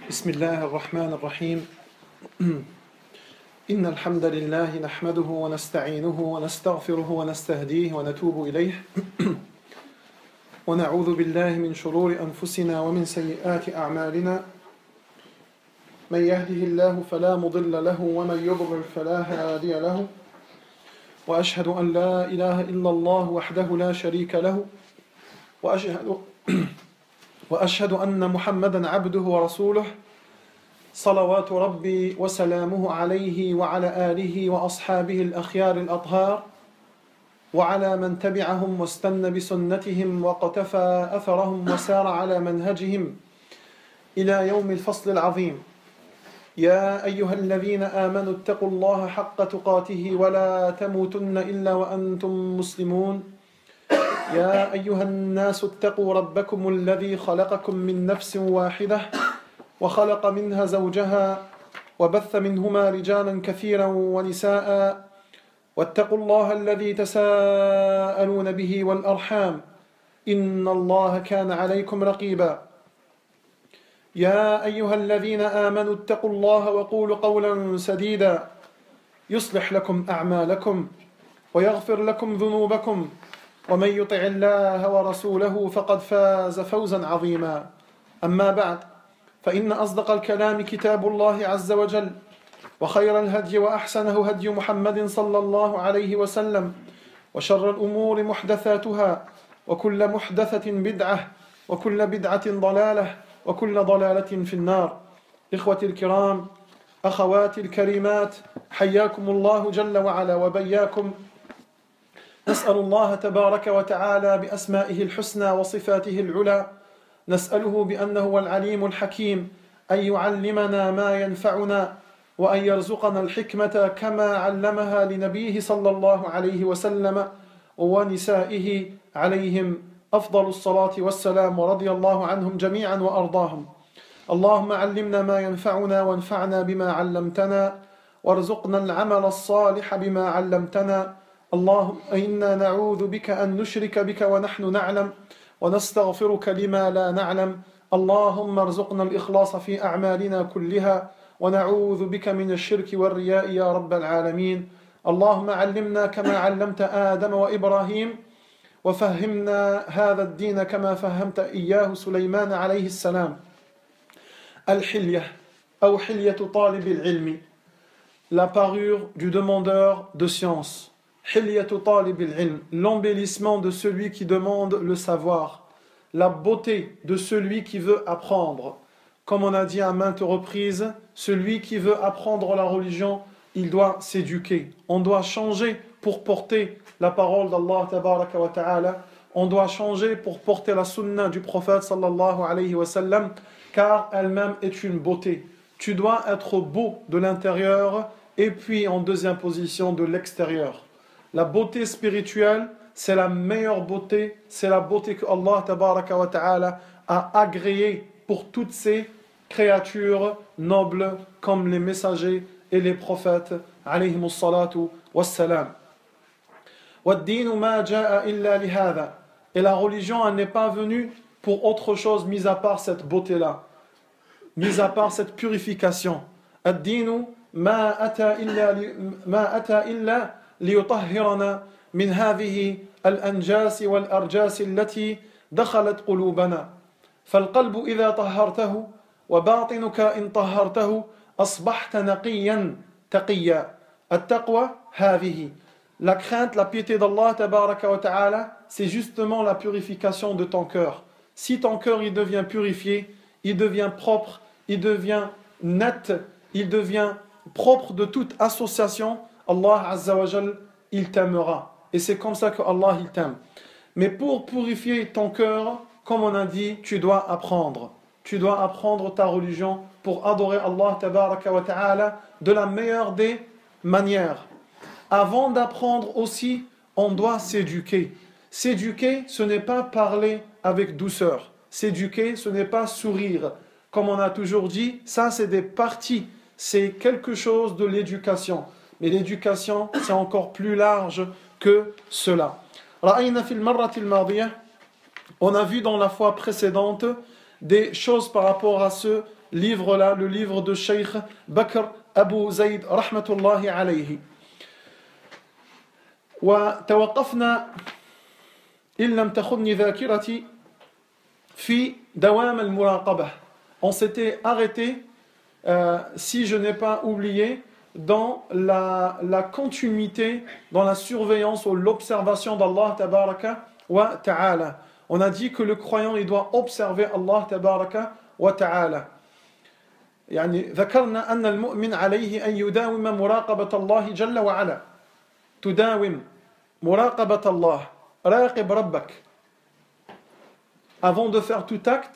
بسم الله الرحمن الرحيم إن الحمد لله نحمده ونستعينه ونستغفره ونستهديه ونتوب إليه ونعوذ بالله من شرور أنفسنا ومن سيئات أعمالنا من يهده الله فلا مضل له ومن يضلل فلا هادي له وأشهد أن لا إله إلا الله وحده لا شريك له وأشهد أن محمدا عبده ورسوله صلوات ربي وسلامه عليه وعلى آله وأصحابه الأخيار الأطهار وعلى من تبعهم واستنى بسنتهم وقتفى أثرهم وسار على منهجهم إلى يوم الفصل العظيم. يا أيها الذين آمنوا اتقوا الله حق تقاته ولا تموتن إلا وأنتم مسلمون. يا أيها الناس اتقوا ربكم الذي خلقكم من نفس واحدة وخلق منها زوجها وبث منهما رجالا كثيرا ونساء واتقوا الله الذي تساءلون به والأرحام إن الله كان عليكم رقيبا. يا أيها الذين آمنوا اتقوا الله وقولوا قولا سديدا يصلح لكم أعمالكم ويغفر لكم ذنوبكم ومن يطع الله ورسوله فقد فاز فوزا عظيما. أما بعد، فإن أصدق الكلام كتاب الله عز وجل، وخير الهدي وأحسنه هدي محمد صلى الله عليه وسلم، وشر الأمور محدثاتها، وكل محدثة بدعة، وكل بدعة ضلالة، وكل ضلالة في النار. إخوتي الكرام، أخواتي الكريمات، حياكم الله جل وعلا وبياكم. نسأل الله تبارك وتعالى بأسمائه الحسنى وصفاته العلى، نسأله بأنه هو العليم الحكيم أن يعلمنا ما ينفعنا وأن يرزقنا الحكمة كما علمها لنبيه صلى الله عليه وسلم ونسائه عليهم أفضل الصلاة والسلام ورضي الله عنهم جميعا وأرضاهم. اللهم علمنا ما ينفعنا وانفعنا بما علمتنا وارزقنا العمل الصالح بما علمتنا. اللهم إنا نعوذ بك أن نشرك بك ونحن نعلم ونستغفرك لما لا نعلم. اللهم ارزقنا الإخلاص في أعمالنا كلها ونعوذ بك من الشرك والرياء يا رب العالمين. اللهم علمنا كما علمت آدم وإبراهيم وفهمنا هذا الدين كما فهمت إياه سليمان عليه السلام. الحلية أو حلية طالب العلم، la parure du demandeur de science. Hilyatu talib al-ilm, l'embellissement de celui qui demande le savoir, la beauté de celui qui veut apprendre. Comme on a dit à maintes reprises, celui qui veut apprendre la religion, il doit s'éduquer. On doit changer pour porter la parole d'Allah tabaraka wa ta'ala. On doit changer pour porter la sunna du prophète sallallahu alayhi wa sallam, car elle-même est une beauté. Tu dois être beau de l'intérieur et puis en deuxième position de l'extérieur. La beauté spirituelle, c'est la meilleure beauté, c'est la beauté que Allah tabaraka wa ta'ala a agréée pour toutes ces créatures nobles comme les messagers et les prophètes alayhimus salatu wassalam. وَالدِّينُ مَا جَاءَ إِلَّا لِهَذَا. Et la religion, elle n'est pas venue pour autre chose mis à part cette beauté-là, mis à part cette purification. الدِّينُ مَا أَتَى إِلَّا ليطهرنا من هذه الأنجاس والأرجاس التي دخلت قلوبنا. فالقلب إذا طهرته وباطنك إن طهرته أصبحت نقيا تقيا. التقوى هذه. La crainte, la piété d'Allah tabaraka wa ta'ala, c'est justement la purification de ton cœur. Si ton cœur il devient purifié, il devient propre, il devient net, il devient propre de toute association, Allah Azza wa Jal, il t'aimera. Et c'est comme ça que Allah il t'aime. Mais pour purifier ton cœur, comme on a dit, tu dois apprendre. Tu dois apprendre ta religion pour adorer Allah tabaraka wa ta'ala de la meilleure des manières. Avant d'apprendre aussi, on doit s'éduquer. S'éduquer, ce n'est pas parler avec douceur. S'éduquer, ce n'est pas sourire. Comme on a toujours dit, ça c'est des parties. C'est quelque chose de l'éducation. Mais l'éducation, c'est encore plus large que cela. On a vu dans la fois précédente des choses par rapport à ce livre-là, le livre de Cheikh Bakr Abu Zayd rahmatullahi alayhi. وتوقفنا إن لم تخني ذاكرتي في دوام المراقبة. On s'était arrêté, si je n'ai pas oublié, dans la continuité, dans la surveillance ou l'observation d'Allah tabaraka wa ta'ala. On a dit que le croyant il doit observer Allah tabaraka wa ta'ala. يعني ذكرنا أن المؤمن عليه أن يداوم مراقبة الله جل وعلا. تداوم مراقبة الله. راقب ربك. Avant de faire tout acte,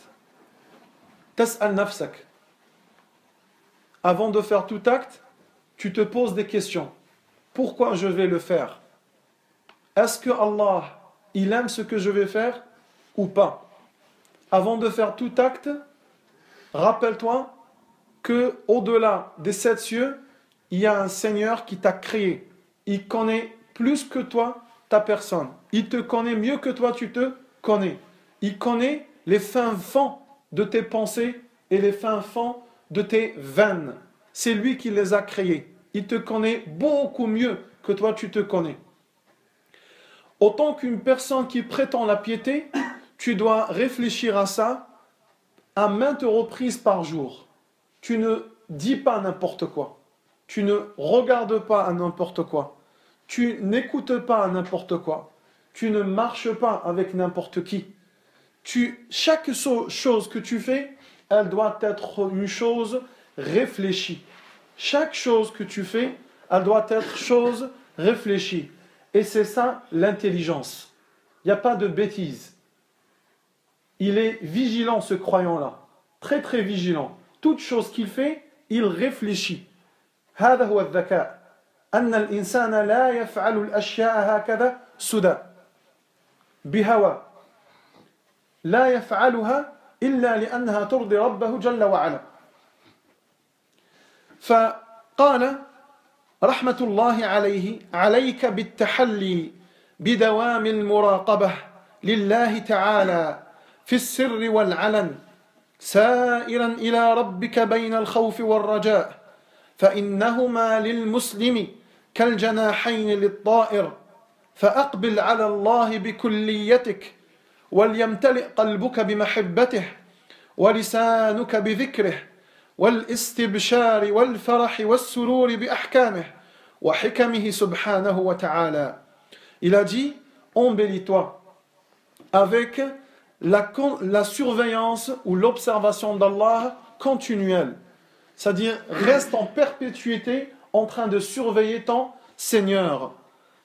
تسأل نفسك. Avant de faire tout acte, tu te poses des questions. Pourquoi je vais le faire? Est-ce que Allah, il aime ce que je vais faire ou pas? Avant de faire tout acte, rappelle-toi que au-delà des 7 cieux, il y a un Seigneur qui t'a créé. Il connaît plus que toi ta personne. Il te connaît mieux que toi tu te connais. Il connaît les fins fonds de tes pensées et les fins fonds de tes veines. C'est lui qui les a créés. Il te connaît beaucoup mieux que toi tu te connais. Autant qu'une personne qui prétend la piété, tu dois réfléchir à ça à maintes reprises par jour. Tu ne dis pas n'importe quoi. Tu ne regardes pas à n'importe quoi. Tu n'écoutes pas à n'importe quoi. Tu ne marches pas avec n'importe qui. Chaque chose que tu fais, elle doit être une chose réfléchie. Chaque chose que tu fais, elle doit être chose réfléchie. Et c'est ça l'intelligence. Il n'y a pas de bêtises. Il est vigilant ce croyant-là. Très très vigilant. Toute chose qu'il fait, il réfléchit. هذا هو الذكاء. أن الإنسان لا يفعل الأشياء هكذا سدى بهوى. لا يفعلها إلا لأنها ترضي ربه جل وعلا. فقال رحمة الله عليه: عليك بالتحلي بدوام المراقبة لله تعالى في السر والعلن سائرا إلى ربك بين الخوف والرجاء فإنهما للمسلم كالجناحين للطائر فأقبل على الله بكليتك وليمتلئ قلبك بمحبته ولسانك بذكره والاستبشار والفرح والسرور بأحكامه وحكمه سبحانه وتعالى. Il a dit: embellis-toi avec la surveillance ou l'observation d'Allah continuelle. C'est-à-dire, reste en perpétuité en train de surveiller ton Seigneur.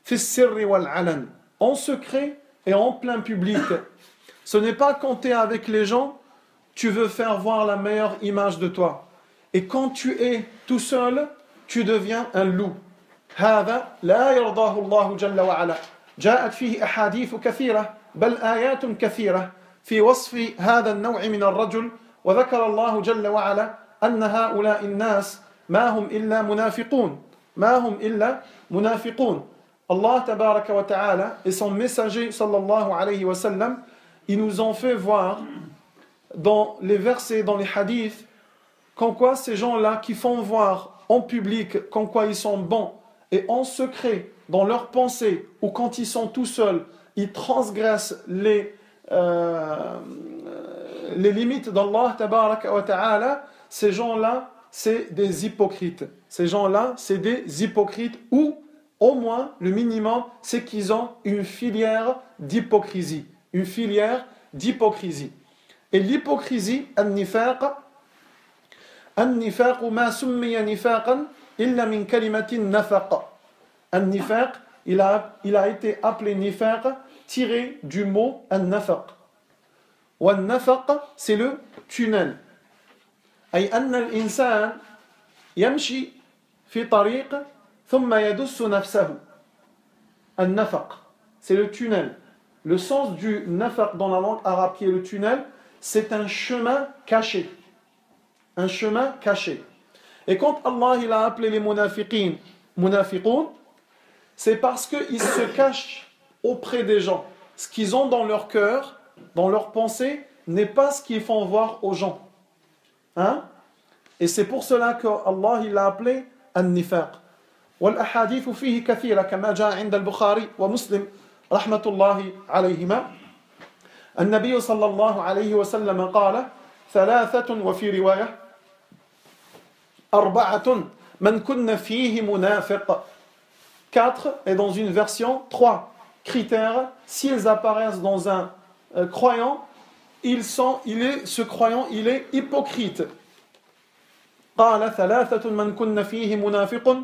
Fi sirri wal alan. En secret et en plein public. Ce n'est pas quand tu es avec les gens, tu veux faire voir la meilleure image de toi. Et quand tu es tout seul, tu deviens un loup. هذا لا يرضاه الله جل وعلا. جاءت فيه أحاديث كثيرة بل آيات كثيرة في وصف هذا النوع من الرجل وذكر الله جل وعلا أن هؤلاء الناس ما هم إلا منافقون. ما هم إلا منافقون. Allah tabaraka wa ta'ala et son messager sallallahu alayhi wa sallam, ils nous ont fait voir dans les versets, dans les hadiths, qu'en quoi ces gens-là qui font voir en public qu'en quoi ils sont bons et en secret dans leurs pensées ou quand ils sont tout seuls, ils transgressent les limites d'Allah tabaraka wa ta'ala, ces gens-là, c'est des hypocrites. Ces gens-là, c'est des hypocrites ou au moins, le minimum, c'est qu'ils ont une filière d'hypocrisie. Une filière d'hypocrisie. Et l'hypocrisie, النفاق ما سمي نفاقا إلا من كلمة النفق. النفاق, il a été appelé nifaq tiré du mot النفق. والنفق, c'est le tunnel. أي أن الإنسان يمشي في طريق ثم يدس نفسه. النفق, c'est le tunnel. Le sens du nafaq dans la langue arabe qui est le tunnel, c'est un chemin caché. Un chemin caché. Et quand Allah il a appelé les munafiqin, munafiqun, c'est parce qu'ils se cachent auprès des gens. Ce qu'ils ont dans leur cœur, dans leur pensée, n'est pas ce qu'ils font voir aux gens. Hein? Et c'est pour cela que Allah il l'a appelé An-Nifaq. والأحاديث فيه كثيرة كما جاء عند البخاري ومسلم رحمة الله عليهما. النبي صلى الله عليه وسلم قال ثلاثة وفي رواية أربعة من كن فيه منافق. 4 et dans une version 3 critères, s'ils apparaissent dans un croyant, ce croyant il est hypocrite. قال ثلاثة من كن فيه منافق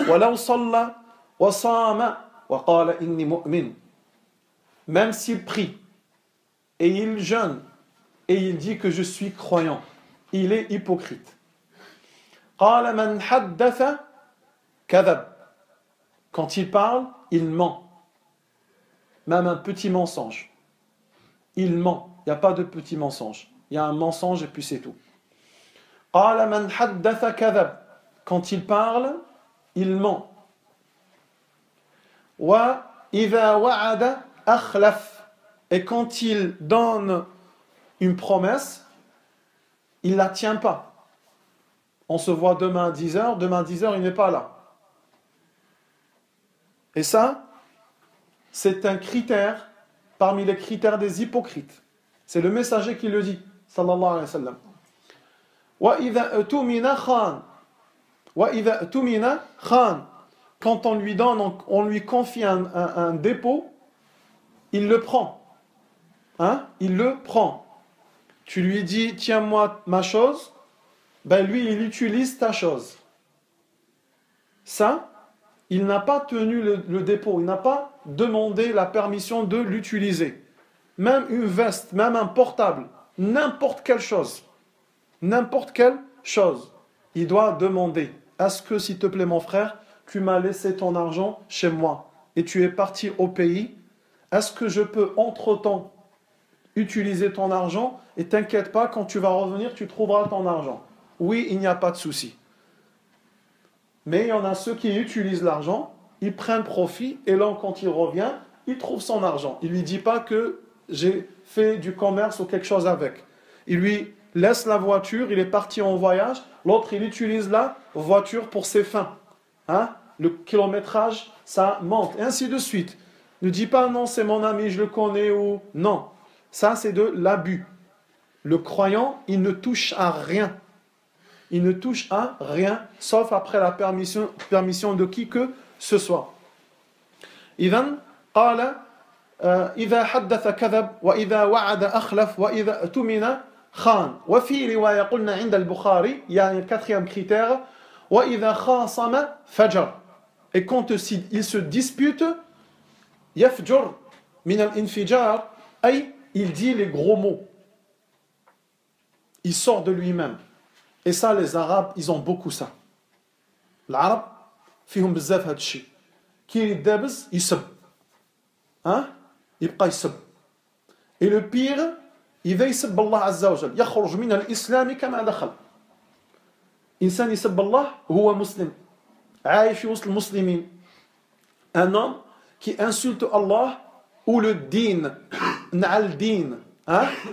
ولو صلى وصام وقال إني مؤمن. Même s'il prie et il jeûne et il dit que je suis croyant, il est hypocrite. قال من حدث كذب. Quand il parle, il ment. Même un petit mensonge. Il ment. Il n'y a pas de petit mensonge. Il y a un mensonge et puis c'est tout. قال من حدث كذب. Quand il parle, il ment. وإذا وعد أخلف. Et quand il donne une promesse, il ne la tient pas. On se voit demain à 10h, demain à 10h, il n'est pas là. Et ça, c'est un critère parmi les critères des hypocrites. C'est le messager qui le dit, sallallahu alayhi wa sallam. وَإِذَا أَتُمِنَ خَانَ. وَإِذَا أَتُمِنَ خَانَ. Quand on lui donne, on lui confie un dépôt, il le prend. Hein? Il le prend. Tu lui dis, tiens-moi ma chose, ben lui, il utilise ta chose. Ça, il n'a pas tenu le dépôt, il n'a pas demandé la permission de l'utiliser. Même une veste, même un portable, n'importe quelle chose, il doit demander, est-ce que, s'il te plaît mon frère, tu m'as laissé ton argent chez moi et tu es parti au pays, est-ce que je peux entre-temps utiliser ton argent et t'inquiète pas, quand tu vas revenir, tu trouveras ton argent. Oui, il n'y a pas de souci. Mais il y en a ceux qui utilisent l'argent, ils prennent profit, et là, quand il revient, il trouve son argent. Il ne lui dit pas que j'ai fait du commerce ou quelque chose avec. Il lui laisse la voiture, il est parti en voyage, l'autre, il utilise la voiture pour ses fins. Hein? Le kilométrage, ça monte, et ainsi de suite. Ne dis pas, non, c'est mon ami, je le connais, ou... Non, ça, c'est de l'abus. Le croyant, il ne touche à rien. Il ne touche à rien, sauf après la permission de qui que ce soit. إذن قال إذا حدث كذب وإذا وعد أخلف وإذا اؤتمن خان. وفي رواية قلنا عند البخاري, il y a un quatrième critère, وإذا خاصم فجر. Et quand il se dispute, يفجر من الانفجار, أي il dit les gros mots. Il sort de lui-même. Et ça, les Arabes, ils ont beaucoup ça. العرب فيهم بزاف هذا الشيء. كي يدابز يسب. Hein? يبقى يسب. Et le pire, إذا يسب الله عز وجل يخرج من الإسلام كما دخل. إنسان يسب الله هو مسلم. عايش في وسط المسلمين. Un homme qui insulte Allah ou le din. نعل دين.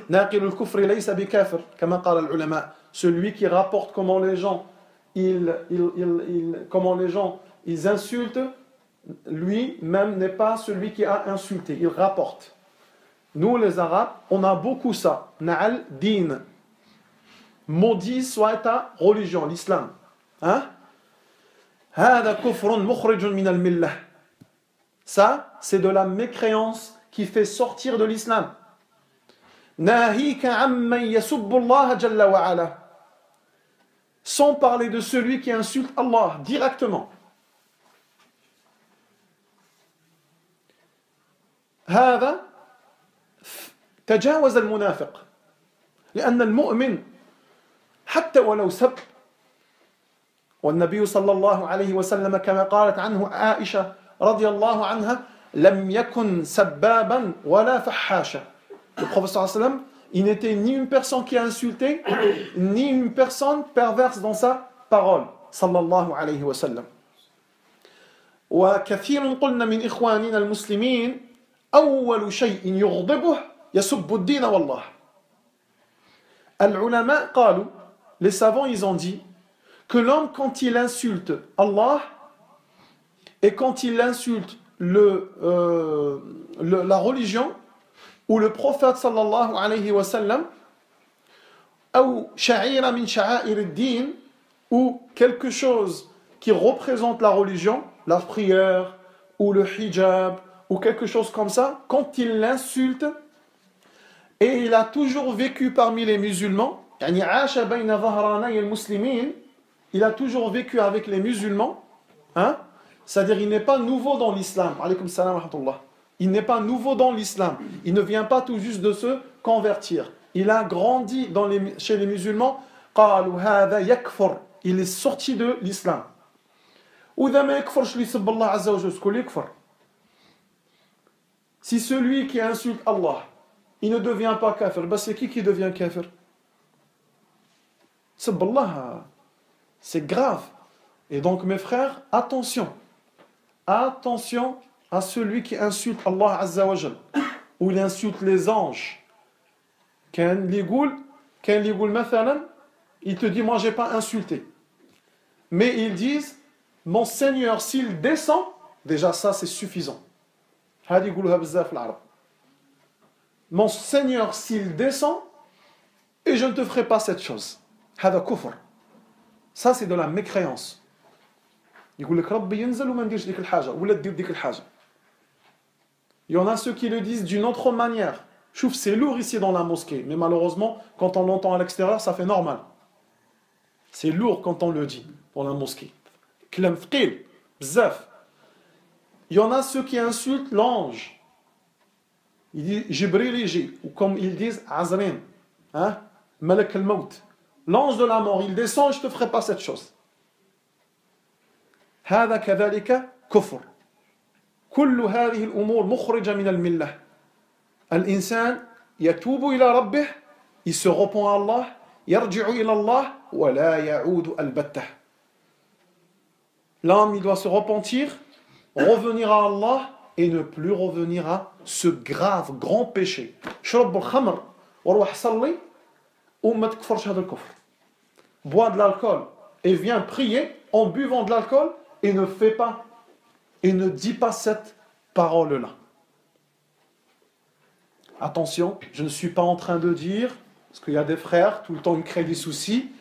ناقل الكفر ليس بكافر كما قال العلماء. Celui qui rapporte comment les gens ils insultent, lui-même n'est pas celui qui a insulté, il rapporte. Nous les Arabes, on a beaucoup ça. Na'al din. Maudit soit ta religion, l'islam. هذا كفر مخرج من الملة. Ça, c'est de la mécréance qui fait sortir de l'islam. ناهيك عمن يسب الله جل وعلا. Sans parler de celui qui insulte Allah directement. هذا تجاوز المنافق لأن المؤمن حتى ولو سب والنبي صلى الله عليه وسلم كما قالت عنه عائشة رضي الله عنها لم يكن سبابا ولا فحاشا. Le prophète صلى الله عليه وسلم, il n'était ni une personne qui a insulté, ni une personne perverse dans sa parole. صلى الله عليه وسلم. وكثير قلنا من إخواننا المسلمين أول شيء يغضبه يسب الدين والله. العلماء قالوا les savants, ils ont dit que l'homme, quand il insulte Allah et quand il insulte la religion ou le prophète sallallahu alayhi wa sallam, ou sha'ira min sha'air ad-din, ou quelque chose qui représente la religion, la prière ou le hijab ou quelque chose comme ça, quand il l'insulte et il a toujours vécu parmi les musulmans, il a toujours vécu avec les musulmans, hein? C'est-à-dire il n'est pas nouveau dans l'islam. Alaykoum salam wa rahmatullah. Il n'est pas nouveau dans l'islam. Il ne vient pas tout juste de se convertir. Il a grandi chez les musulmans. Il est sorti de l'islam. Si celui qui insulte Allah, il ne devient pas kafir, c'est qui devient kafir? C'est grave. Et donc mes frères, attention. Attention à celui qui insulte Allah Azza wa Jal, ou il insulte les anges. Il te dit, moi j'ai pas insulté. Mais ils disent, mon Seigneur, s'il descend, déjà ça c'est suffisant. Mon Seigneur, s'il descend, et je ne te ferai pas cette chose. Ça c'est de la mécréance. Il y en a ceux qui le disent d'une autre manière. Chouf, c'est lourd ici dans la mosquée, mais malheureusement, quand on l'entend à l'extérieur, ça fait normal. C'est lourd quand on le dit dans la mosquée. Il y en a ceux qui insultent l'ange. Ils disent Jibril, ou comme ils disent Azrin, hein? Malak al-Maut. L'ange de la mort, il descend, je ne te ferai pas cette chose. هذا كذلك كفر. كل هذه الأمور مخرجة من الملة. الإنسان يتوب إلى ربه, il se repent à Allah, يرجع إلى الله ولا يعود البتة. L'homme, il doit se repentir, revenir à Allah et ne plus revenir à ce grave, grand péché. شرب الخمر وروح صلي وما تكفرش هذا الكفر. Bois de l'alcool et viens prier en buvant de l'alcool et ne fais pas et ne dis pas cette parole-là. Attention, je ne suis pas en train de dire, parce qu'il y a des frères, tout le temps ils créent des soucis,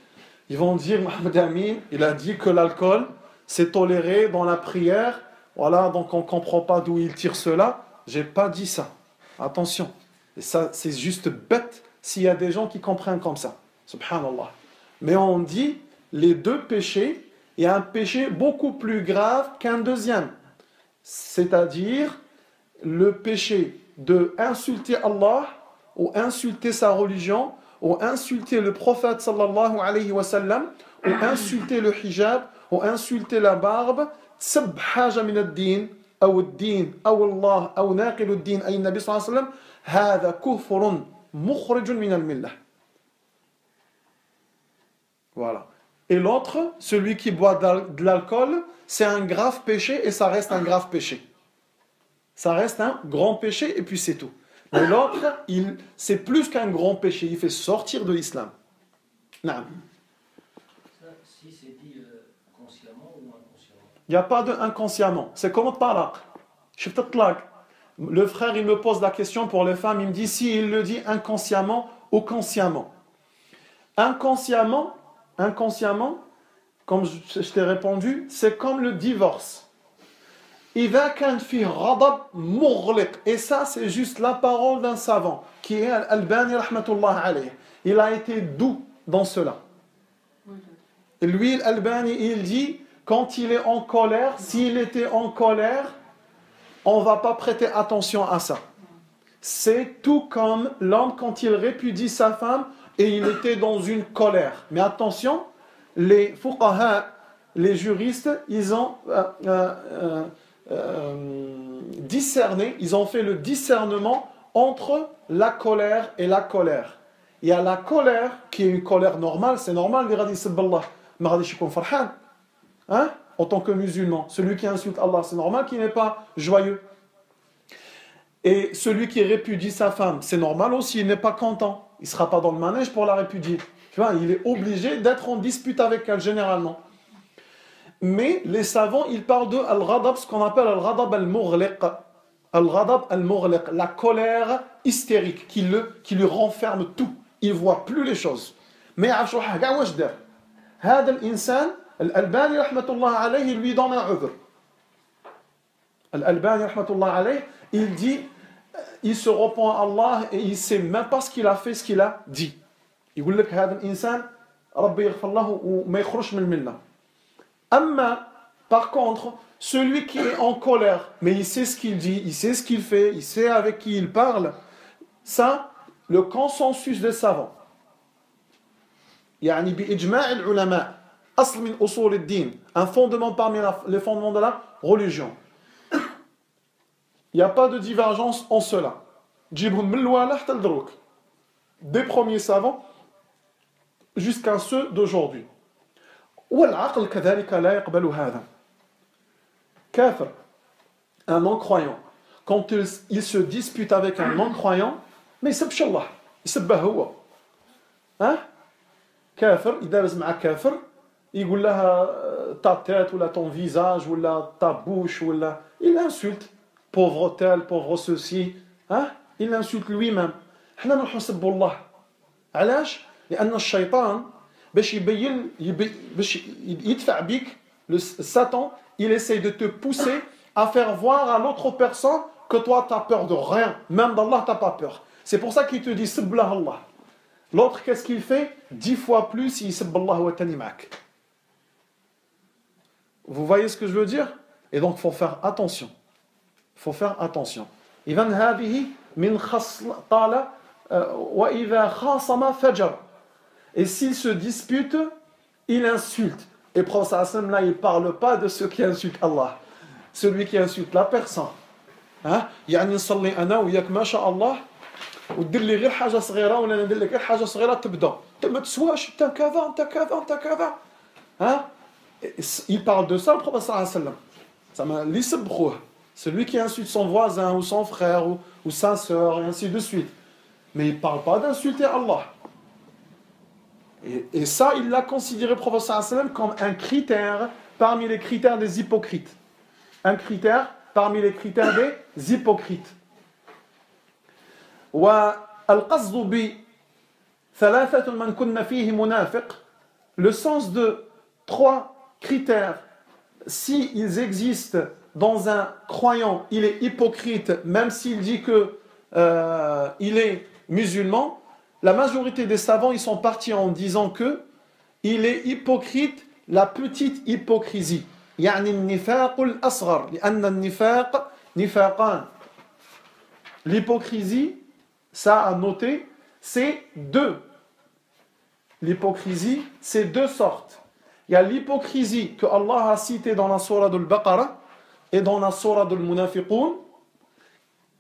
ils vont dire, Mohamed Amin, il a dit que l'alcool, c'est toléré dans la prière, voilà, donc on ne comprend pas d'où il tire cela. J'ai pas dit ça. Attention. Et ça, c'est juste bête s'il y a des gens qui comprennent comme ça. Subhanallah. Mais on dit, les deux péchés, il y a un péché beaucoup plus grave qu'un deuxième. C'est-à-dire, le péché de insulter Allah, ou insulter sa religion, ou insulter le prophète sallallahu alayhi wa sallam, ou insulter le hijab, ou insulter la barbe, تسب حاجة من الدين أو الدين أو الله أو ناقل الدين أي النبي صلى الله عليه وسلم هذا كفر مخرج من الملة. Voilà. Et l'autre, celui qui boit de l'alcool, c'est un grave péché et ça reste un grave péché. Ça reste un grand péché et puis c'est tout. Mais l'autre, c'est plus qu'un grand péché, il fait sortir de l'islam. Non. Si c'est dit consciemment ou inconsciemment? Il n'y a pas de inconsciemment. C'est comme le talaq. Le frère, il me pose la question pour les femmes, il me dit si il le dit inconsciemment ou consciemment. Inconsciemment, comme je t'ai répondu, c'est comme le divorce. Et ça, c'est juste la parole d'un savant, qui est Al-Albani rahmatullah alayh. Il a été doux dans cela. Et lui, Al-Albani, il dit, quand il est en colère, s'il était en colère, on ne va pas prêter attention à ça. C'est tout comme l'homme quand il répudie sa femme et il était dans une colère. Mais attention, les fuqaha, les juristes, ils ont discerné, ils ont fait le discernement entre la colère et la colère. Il y a la colère qui est une colère normale, c'est normal, hein? En tant que musulman, celui qui insulte Allah, c'est normal qu'il n'est pas joyeux. Et celui qui répudie sa femme, c'est normal aussi, il n'est pas content. Il ne sera pas dans le manège pour la répudier. Tu vois, il est obligé d'être en dispute avec elle généralement. Mais les savants, ils parlent de al-ghadab, ce qu'on appelle al-ghadab al-mughliq. Al-ghadab al-mughliq, la colère hystérique qui lui renferme tout. Il ne voit plus les choses. Mais هذا الإنسان الألباني رحمة الله عليه il lui donne un عذر. Al-Albani رحمة الله عليه, il dit, il se repent à Allah et il ne sait même pas ce qu'il a fait, ce qu'il a dit. يقول لك هذا الإنسان ربي يغفر له وما يخرجش من الملة. Amma, par contre, celui qui est en colère, mais il sait ce qu'il dit, il sait ce qu'il fait, il sait avec qui il parle, ça, le consensus des savants. يعني بإجماع العلماء أصل من أصول الدين, un fondement parmi les fondements de la religion. Il n'y a pas de divergence en cela. جيبهم من الوالح حتى الدروك. Des premiers savants jusqu'à ceux d'aujourd'hui. والعقل كذلك لا يقبل هذا. كافر, un non-croyant, quand il se dispute avec un non-croyant, mais il سبش الله, يسبه هو. Hein? كافر, يدرس مع كافر, يقول لها ta tête ou ton visage ou ta bouche ou il insulte pauvre tel, pauvre ceci, hein? Il insulte lui-même. احنا نروح نسبوا الله. علاش؟ لأن الشيطان باش يدفع بيك, le Satan, il essaye de te pousser à faire voir à l'autre personne que toi tu as peur de rien, même d'Allah tu n'as pas peur. C'est pour ça qu'il te dit Siblah Allah. L'autre, qu'est-ce qu'il fait? 10 fois plus, il Siblah Allah wa tani ma'ak. Vous voyez ce que je veux dire? Et donc il faut faire attention. Il faut faire attention. إذن هذه من قال وإذا خاصم فجر. Et s'il se dispute, il insulte. Et le prophète sallallahu alayhi wa sallam, là, il ne parle pas de ceux qui insultent Allah. Celui qui insulte la personne. Hein? يعني نصلي أنا وياك ما شاء الله ودير لي غير حاجة صغيرة ولا ندير لك غير حاجة صغيرة تبدا. أنت ما تسواش, أنت كذا, أنت كذا, أنت كذا. Hein? Il parle de ça, le prophète sallallahu alayhi wa sallam. Ça m'a l'isbkhouh. Celui qui insulte son voisin ou son frère ou sa sœur et ainsi de suite. Mais il ne parle pas d'insulter Allah. Et ça, il l'a considéré, le prophète sallallahu alayhi wa sallam, comme un critère parmi les critères des hypocrites. Un critère parmi les critères des hypocrites. وَالْقَصْدُ بِثَلَاثَةٌ مَنْ كُنَّ فِيهِ مُنَافِقٌ. Le sens de 3 critères, s'ils existent dans un croyant, il est hypocrite, même s'il dit que il est musulman. La majorité des savants, ils sont partis en disant que il est hypocrite, la petite hypocrisie. يعني النفاق الأصغر لأن النفاق نفاقان. L'hypocrisie, ça à noter, c'est 2. L'hypocrisie, c'est 2 sortes. Il y a l'hypocrisie que Allah a citée dans la sourate al-Baqarah et dans la sourate al-Munafiqun,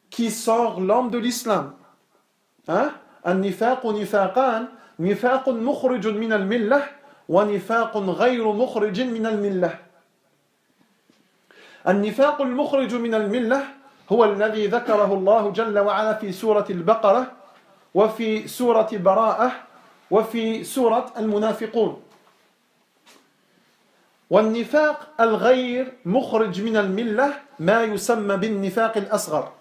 qui sort l'homme de l'islam. Hein? النفاق نفاقان نفاق مخرج من الملة ونفاق غير مخرج من الملة. النفاق المخرج من الملة هو الذي ذكره الله جل وعلا في سورة البقرة وفي سورة براءة وفي سورة المنافقون. والنفاق الغير مخرج من الملة ما يسمى بالنفاق الأصغر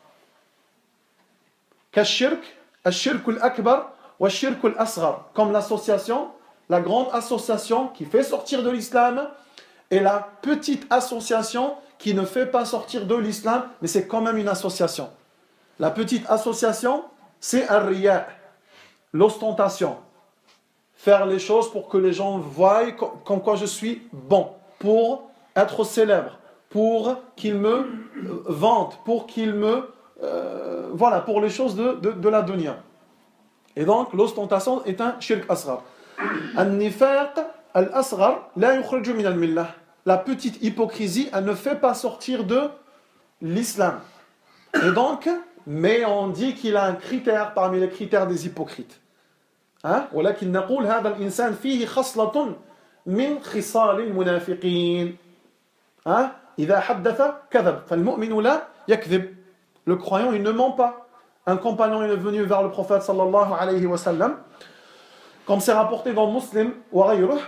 كالشرك الشرك الأكبر والشرك الأصغر, comme l'association, la grande association qui fait sortir de l'islam et la petite association qui ne fait pas sortir de l'islam, mais c'est quand même une association. La petite association, c'est ar-riya, l'ostentation. Faire les choses pour que les gens voient comme quoi je suis bon, pour être célèbre, pour qu'ils me vantent, pour qu'ils me... voilà, pour les choses de la dunya. Et donc, l'ostentation est un shirk asghar. An-nifaq al-asghar la yukhriju min al-millah. La petite hypocrisie, elle ne fait pas sortir de l'islam. Et donc, mais on dit qu'il a un critère parmi les critères des hypocrites. Hein? ولكن نقول هذا الإنسان فيه خصلة من خصال المنافقين. Hein? إذا حدث كذب فالمؤمن لا يكذب. Le croyant, il ne ment pas. Un compagnon est venu vers le prophète sallallahu alayhi wa sallam comme c'est rapporté dans Muslim وغيره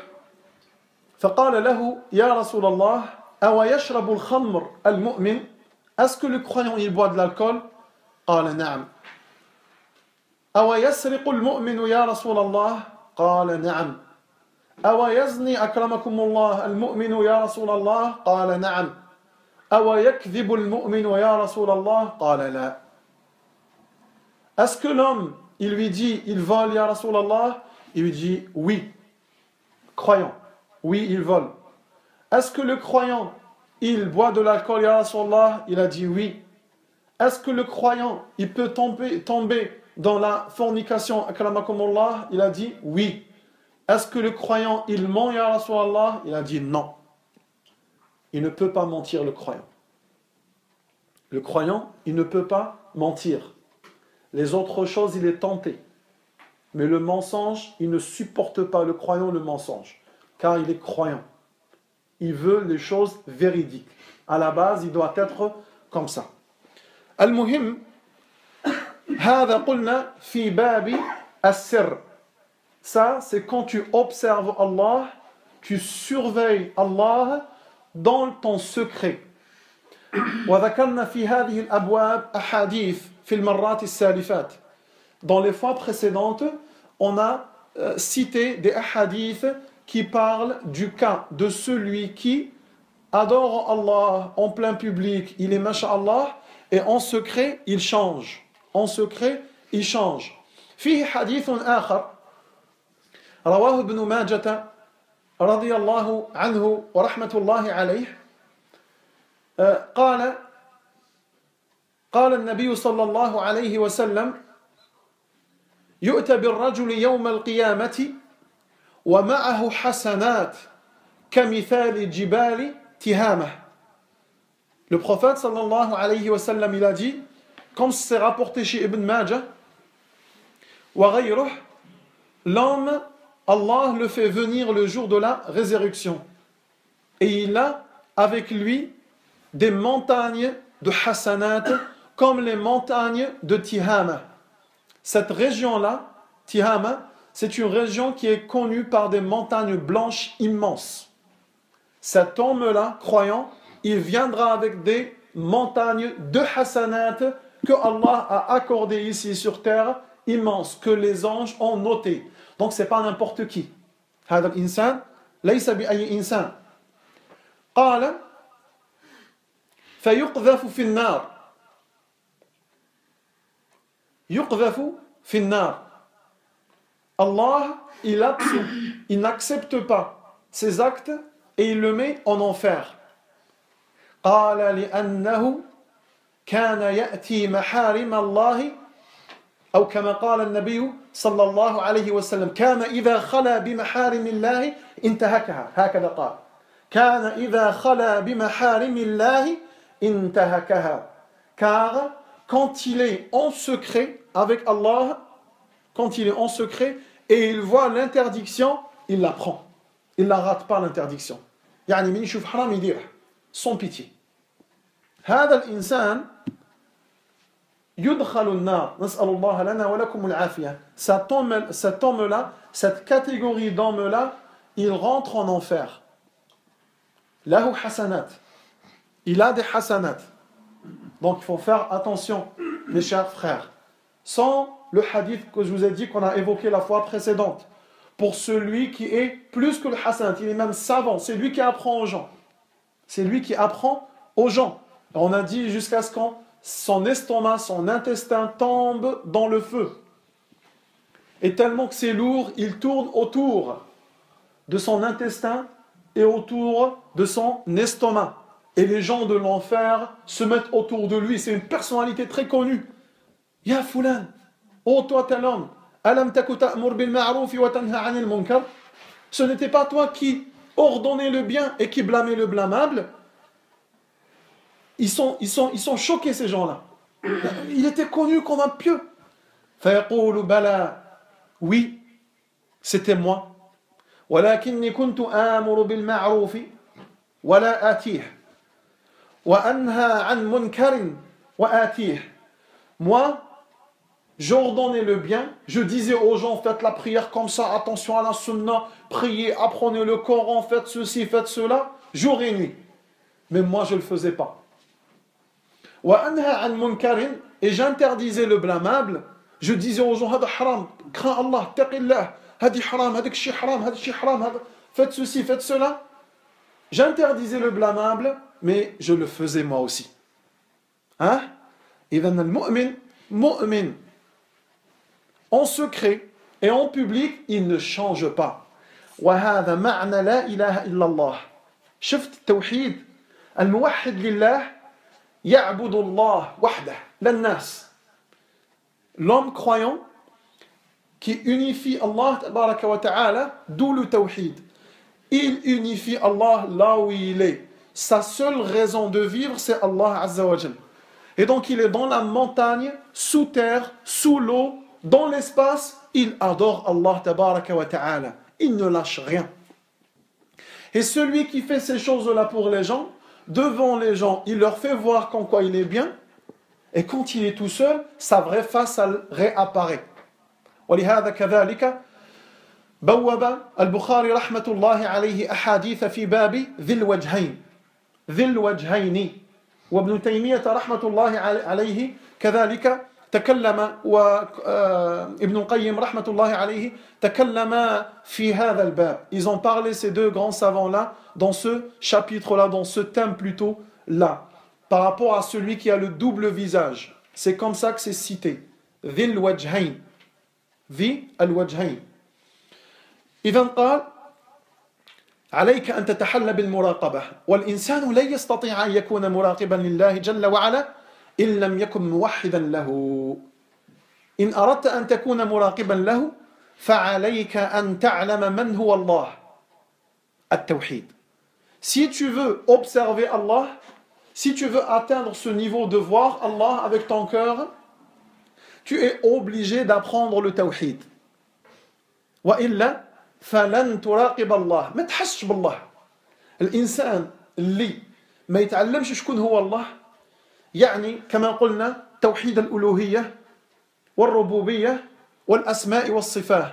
فقال له يا رسول الله أو يشرب الخمر المؤمن est-ce que le croyant il boit de l'alcool قال نعم أو يسرق المؤمن يا رسول الله قال نعم أو يزني أكرمكم الله المؤمن يا رسول الله قال نعم أو يكذب المؤمن يا رسول الله قال لا. Est-ce que l'homme il lui dit il vole ya Rasulallah? Il lui dit oui. Croyant, oui il vole. Est-ce que le croyant il boit de l'alcool ya Rasulallah? Il a dit oui. Est-ce que le croyant il peut tomber dans la fornication akramakumullah? Il a dit oui. Est-ce que le croyant il ment ya Rasulallah? Il a dit non. Il ne peut pas mentir le croyant. Le croyant il ne peut pas mentir. Les autres choses il est tenté. Mais le mensonge il ne supporte pas le croyant le mensonge car il est croyant. Il veut les choses véridiques. À la base il doit être comme ça. المهم هذا قلنا في باب السر. Ça, c'est quand tu observes Allah, tu surveilles Allah dans ton secret. وذكرنا في هذه الأبواب أحاديث في المرات السالفات. Dans les fois précédentes, on a cité des hadiths qui parlent du cas de celui qui adore Allah en plein public, il est masha'Allah, et en secret, il change. En secret, il change. فيه حديث آخر رواه ابن ماجة رضي الله عنه ورحمة الله عليه قال النبي صلى الله عليه وسلم يؤتى بالرجل يوم القيامة ومعه حسنات كمثال جبال تهامة. Le prophète sallallahu alayhi wa sallam il a dit, comme c'est rapporté chez Ibn Majah وغيره, l'homme Allah le fait venir le jour de la résurrection et il a avec lui des montagnes de hasanat comme les montagnes de Tihama. Cette région-là, Tihama, c'est une région qui est connue par des montagnes blanches immenses. Cet homme-là, croyant, il viendra avec des montagnes de hasanat que Allah a accordées ici sur terre, immenses, que les anges ont notées. Donc c'est pas n'importe qui. هذا الإنسان ليس بأي إنسان. قال فيقذف في النار. يقذف في النار. Allah, il n'accepte pas ses actes et il le met en enfer. قال لأنه كان يأتي محارم الله أو كما قال النبي صلى الله عليه وسلم كان إذا خلا بمحارم الله انتهكها. هكذا قال كان إذا خلا بمحارم الله انتهكها. Car quand il est en secret avec Allah, quand il est en secret et il voit l'interdiction, il la prend. Il ne la rate pas l'interdiction. يعني من يشوف حرام يديره sans pitié. هذا الإنسان يدخل النار نسأل الله لنا ولكم العافية. Cet homme-là, cette catégorie d'hommes-là, il rentre en enfer. له حسنات. Il a des hasanat. Donc il faut faire attention, mes chers frères. Sans le hadith que je vous ai dit qu'on a évoqué la fois précédente, pour celui qui est plus que le hasanat, il est même savant, c'est lui qui apprend aux gens. C'est lui qui apprend aux gens. On a dit jusqu'à ce qu'on son estomac, son intestin tombe dans le feu. Et tellement que c'est lourd, il tourne autour de son intestin et autour de son estomac. Et les gens de l'enfer se mettent autour de lui. C'est une personnalité très connue. Ya fulan, oh toi tel homme, alam taku ta'mur bil ma'ruf wa tanha 'anil munkar. Ce n'était pas toi qui ordonnais le bien et qui blâmais le blâmable. Ils sont choqués ces gens-là. Il était connu comme un pieux. فيقول بلى, oui, c'était moi. ولكني كنت آمر بالمعروف ولا آتيه وأنهى عن منكر وآتيه. Moi, j'ordonnais le bien, je disais aux gens, faites la prière comme ça, attention à la sunna, priez, apprenez le Coran, faites ceci, faites cela, jour et nuit. Mais moi, je ne le faisais pas. Et j'interdisais le blâmable. Je disais aux gens, hada haram, crains Allah, taqillah, hadi haram, hadik shi haram, hadi shi haram, faites ceci, faites cela. J'interdisais le blâmable, mais je le faisais moi aussi. Hein? Idhan al-mu'min, mu'min, en secret et en public, il ne change pas. وهذا معنى لا إله إلا الله. شفت التوحيد الموحد لله يعبد الله وحده لا الناس. L'homme croyant qui unifie Allah tabaraka wa ta'ala, d'où le tawhid. Il unifie Allah là où il est. Sa seule raison de vivre, c'est Allah Azza wa Jal. Et donc il est dans la montagne, sous terre, sous l'eau, dans l'espace, il adore Allah tabaraka wa ta'ala. Il ne lâche rien. Et celui qui fait ces choses-là pour les gens, devant les gens, il leur fait voir qu'en quoi il est bien, et quand il est tout seul, sa vraie face elle réapparaît. ولهذا كذلك بوب البخاري رحمة الله عليه أحاديث في باب ذي الوجهين وابن تيمية رحمة الله عليه كذلك تكلم وابن القيم رحمة الله عليه تكلم في هذا الباب. Ils ont parlé, ces deux grands savants-là, dans ce chapitre-là, dans ce thème plutôt là, par rapport à celui qui a le double visage. C'est comme ça que c'est cité. ذي الوجهين. إذا قال عليك أن تتحلى بالمراقبة والإنسان لا يستطيع أن يكون مراقبا لله جل وعلا إن لم يكن موحدا له. إن أردت أن تكون مراقبا له فعليك أن تعلم من هو الله. التوحيد. Si tu veux observer Allah, si tu veux atteindre ce niveau de voir Allah avec ton cœur, tu es obligé d'apprendre le tawhid. وإلا فلن تراقب الله. ما تحسش بالله. الإنسان اللي ما يتعلمش شكون هو الله، يعني كما قلنا توحيد الألوهية والربوبية والأسماء والصفات.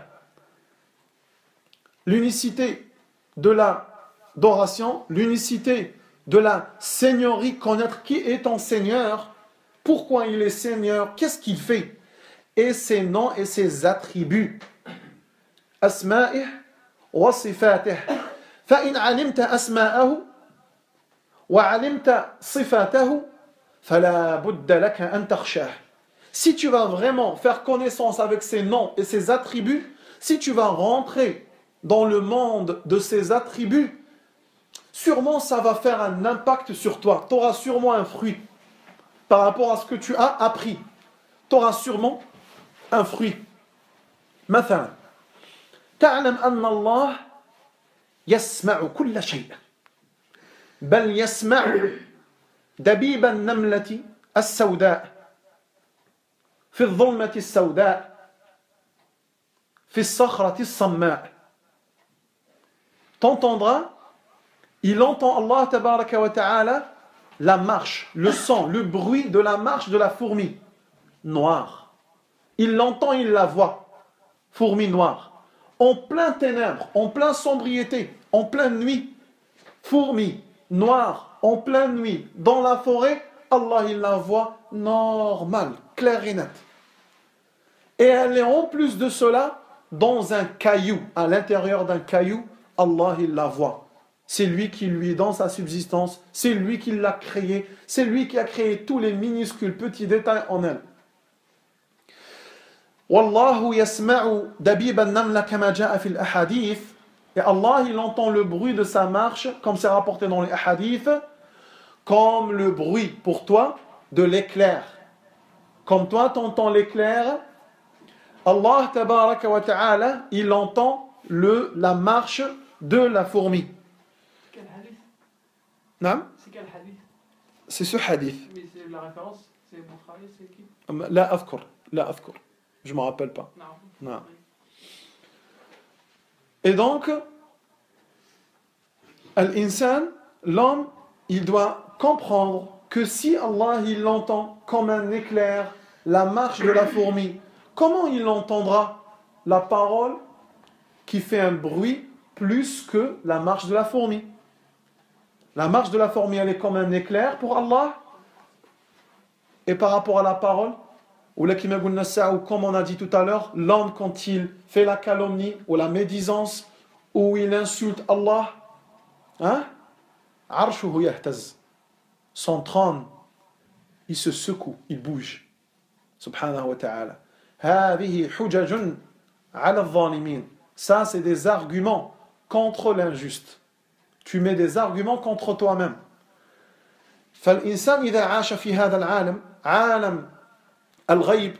L'unicité de l'adoration, l'unicité de la seigneurie, connaître qui est ton Seigneur, pourquoi il est Seigneur, qu'est-ce qu'il fait, et ses noms et ses attributs. أسمائه وصفاته. فإن علمت أسماءه وعلمت صفاته فلا بد لك أن تخشاه. Si tu vas vraiment faire connaissance avec ses noms et ses attributs, si tu vas rentrer dans le monde de ses attributs, sûrement ça va faire un impact sur toi. Tu auras sûrement un fruit par rapport à ce que tu as appris. Tu auras sûrement un fruit. مثلا تعلم أن الله يسمع كل شيء بل يسمع دبيب النملة السوداء في الظلمة السوداء في الصخرة الصماء. T'entendras, il entend Allah tabaraka wa ta'ala, la marche, le son, le bruit de la marche de la fourmi noire. Il l'entend, il la voit. Fourmi noire. En plein ténèbres, en plein sombriété, en pleine nuit. Fourmi noire, en pleine nuit, dans la forêt, Allah il la voit normale, claire et nette. Et elle est en plus de cela dans un caillou, à l'intérieur d'un caillou, Allah il la voit. C'est lui qui lui donne sa subsistance, c'est lui qui l'a créé, c'est lui qui a créé tous les minuscules petits détails en elle. Wallahu yasma'u dabib an-namla kama ja'a fil ahadith. Et Allah il entend le bruit de sa marche, comme c'est rapporté dans les hadiths, comme le bruit pour toi de l'éclair. Comme toi t'entends l'éclair, Allah tabaraka wa ta'ala, il entend la marche de la fourmi. Quel hadith? Non? C'est quel hadith? C'est ce hadith. Mais c'est la référence, c'est Bukhari, c'est qui? لا أذكر. Je ne me rappelle pas. Non. Non. Et donc, l'insan, l'homme, il doit comprendre que si Allah il l'entend comme un éclair, la marche de la fourmi, comment il entendra la parole qui fait un bruit plus que la marche de la fourmi? La marche de la fourmi, elle est comme un éclair pour Allah. Et par rapport à la parole, ou comme on a dit tout à l'heure, l'homme quand il fait la calomnie ou la médisance ou il insulte Allah, hein? Arshuhu yahtaz. Son trône, il se secoue, il bouge. Subhanahu wa ta'ala. Hadihi hujajun ala adh-dhalimin. Ça, c'est des arguments contre l'injuste. Tu mets des arguments contre toi-même. فالإنسان إذا عاش في هذا العالم عالم الغيب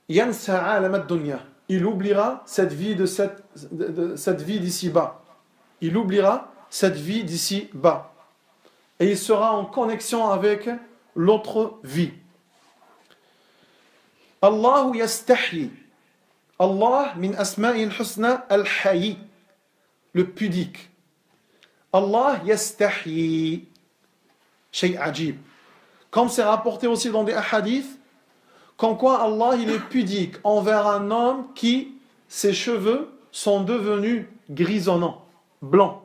ينسى عالم الدنيا. Il oubliera cette vie cette vie d'ici-bas. Il oubliera cette vie d'ici-bas. Et il sera en connexion avec l'autre vie. Allah yastahi. Allah min asma'il husna al-hayy. Le pudique. Allah yastahi. Shay ajib. Comme c'est rapporté aussi dans des hadiths, comme quoi Allah il est pudique envers un homme qui, ses cheveux sont devenus grisonnants, blancs.